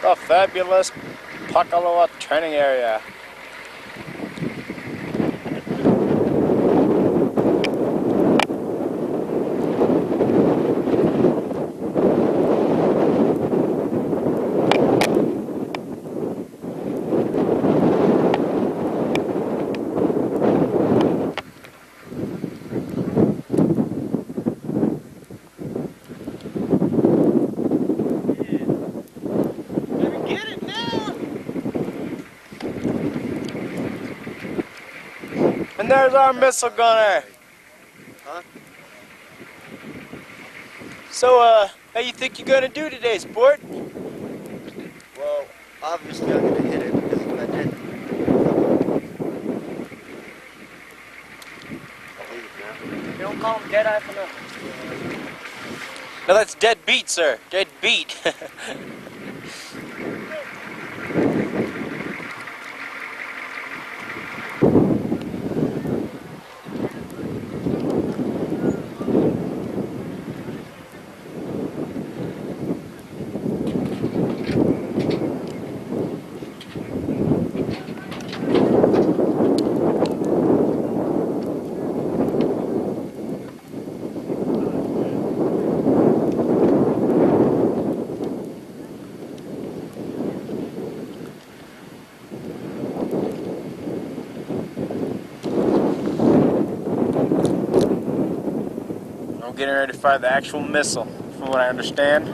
S19: The fabulous Pakaloa training area. And there's our missile gunner.
S6: Huh?
S19: So, how you think you're gonna do today, sport?
S6: Well, obviously I'm gonna hit it because when I did.
S3: You don't call him Deadeye for nothing.
S19: No, that's dead beat, sir. Dead beat. I'm getting ready to fire the actual missile, from what I understand.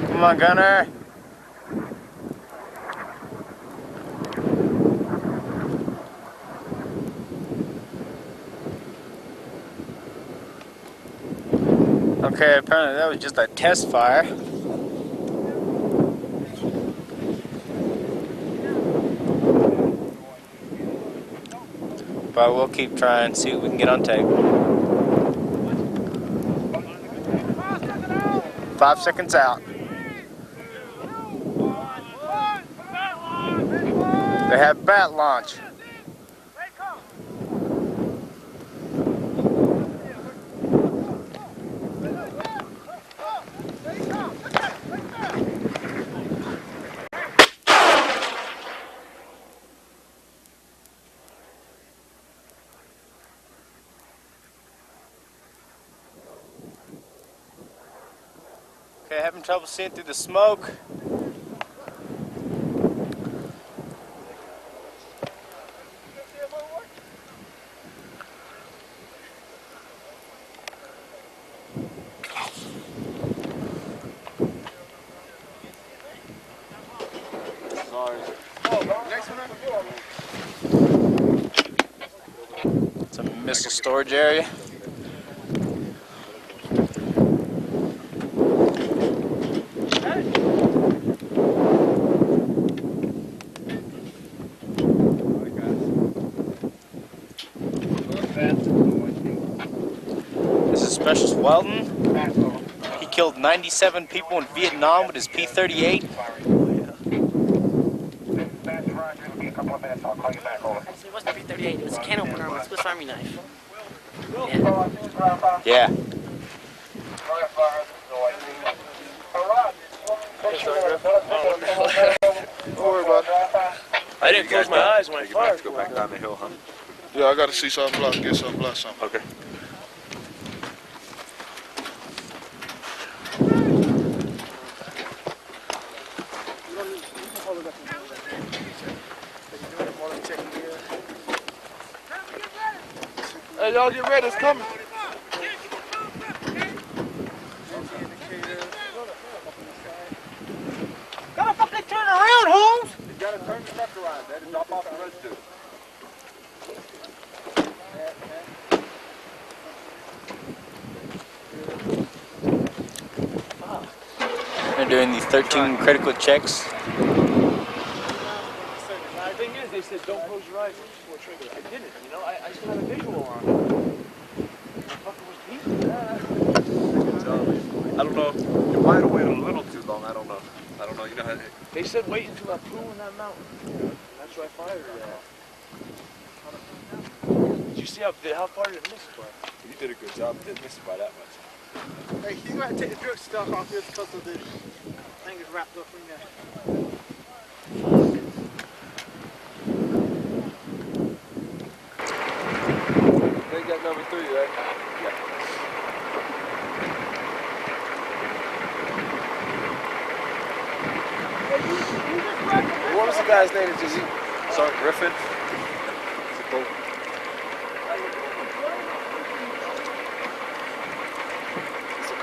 S19: Come on, gunner. Okay, apparently that was just a test fire. But we'll keep trying, see what we can get on tape. 5 seconds out. They have bat launch. Okay, having trouble seeing through the smoke. It's a missile storage area. This is Specialist Weldon. He killed 97 people in Vietnam with his P-38.
S20: It wasn't a P-38, it was a can opener with a Swiss Army knife.
S19: Yeah.
S17: Don't worry about it.
S3: I didn't close my eyes when I fired.
S17: Go back down the hill, huh? Yeah, I got to see something block, get something block something. Okay. Hey, y'all get ready, it's coming.
S16: Gotta fucking turn around, Holmes!
S7: You gotta turn the truck around, then drop off the residue.
S19: They're doing the 13 critical checks.
S3: The thing is, they said don't close your eyes before trigger. I didn't, you know, I still had a visual on it. The fucker was beating.
S7: I don't know. You might have waited a little too long. I don't know. You know how
S3: They said wait until I poo in that mountain. That's why I fired it at. Did you see how far did it miss it by?
S7: you did a good job. You didn't miss it by that much.
S16: Hey, you gotta take the drug stuff off here because of the thing is wrapped up in there.
S7: They got number 3, right? Yeah.
S3: What was the guy's name that just
S7: Sergeant Griffin.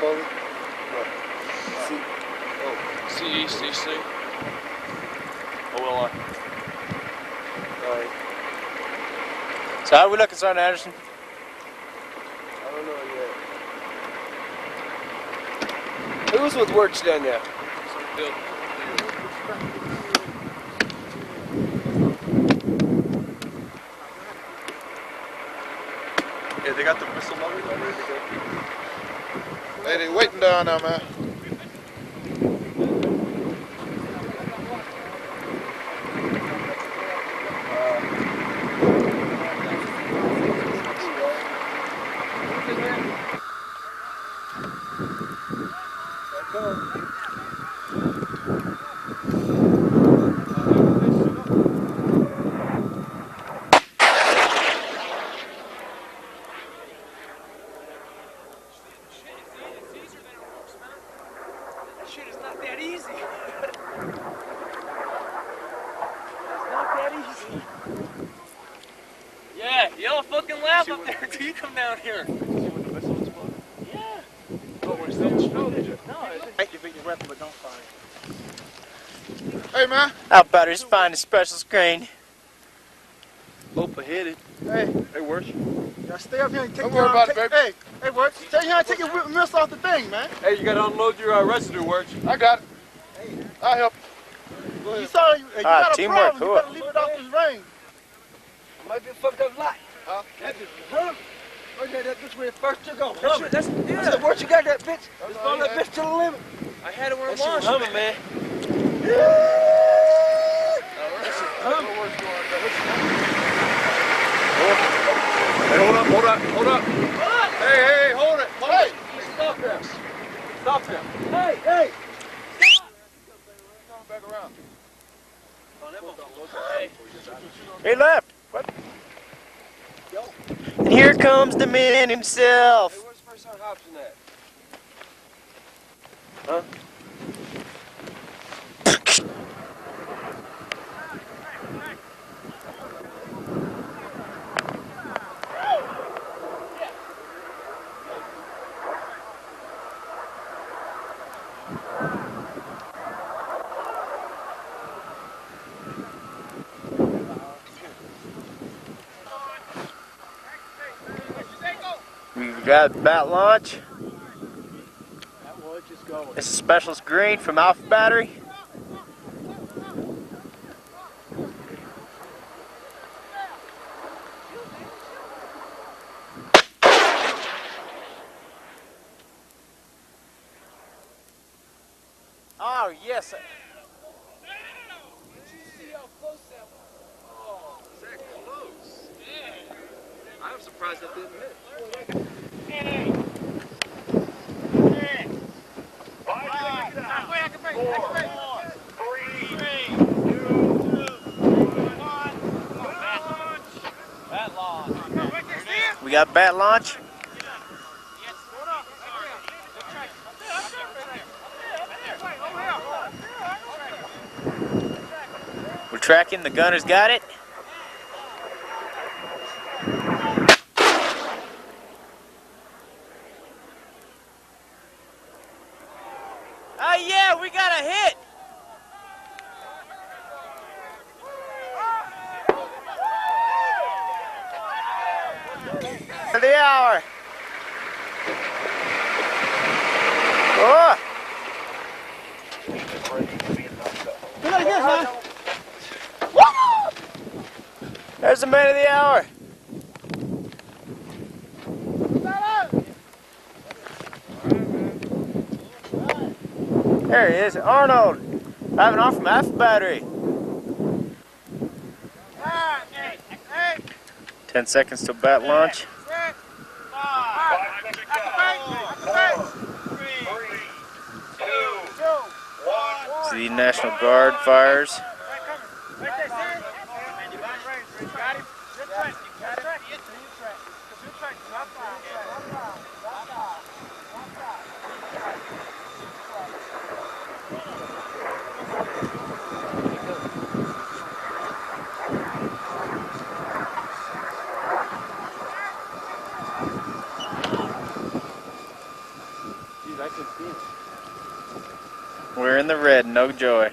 S3: Coley? What? C-E-C-C? O-L-I.
S19: So how are we looking, Sergeant Anderson?
S3: I don't know yet. Who was with Wirtz down there?
S7: Yeah, they got the missile loaded all ready to go. Hey, they waiting down there, man.
S3: Shit is not that easy. It's not that easy. Yeah, you don't fucking laugh up there until you come down here. Yeah. Oh, we're still exploded. No,
S16: Activate your weapon, but don't fire.
S7: Hey, man.
S19: How about his finest special screen?
S3: Opa hit it.
S7: Hey, worship.
S12: Yeah, stay up here and take
S17: Don't worry about it, baby.
S12: Hey, Works, stay here and take your mist off the thing, man.
S18: Hey, you gotta unload your residue, Works.
S17: I got it. I'll help.
S12: You saw you got a
S19: teamwork,
S12: problem. You better leave it off this range.
S13: It might be a fucked up lot.
S12: Huh?
S13: That bitch, huh? Okay, that bitch went first to go. That's where you got that bitch. Let's go that bitch to the limit.
S18: I had it where it
S13: That shit was humming, man.
S17: Hey, hold up. Hey, hold it.
S12: Hey!
S17: Stop there. Stop there.
S12: Hey!
S17: Come back around.
S19: He left. What? And here comes the man himself.
S18: Hey, where's First Sergeant Hobson at?
S19: Huh? We've got bat launch. It's a specialist green from Alpha Battery. Oh, yes.
S17: Did you see how close that was? Oh, is that close? Yeah. I'm surprised that didn't hit.
S19: We got bat launch. We're tracking, the gunner's got it. Oh yeah, we got a hit. For the hour. Oh. There's the man of the hour. There he is, Arnold. Driving off from Alpha Battery. 10 seconds till bat launch. The National Guard fires. We're in the red, no joy.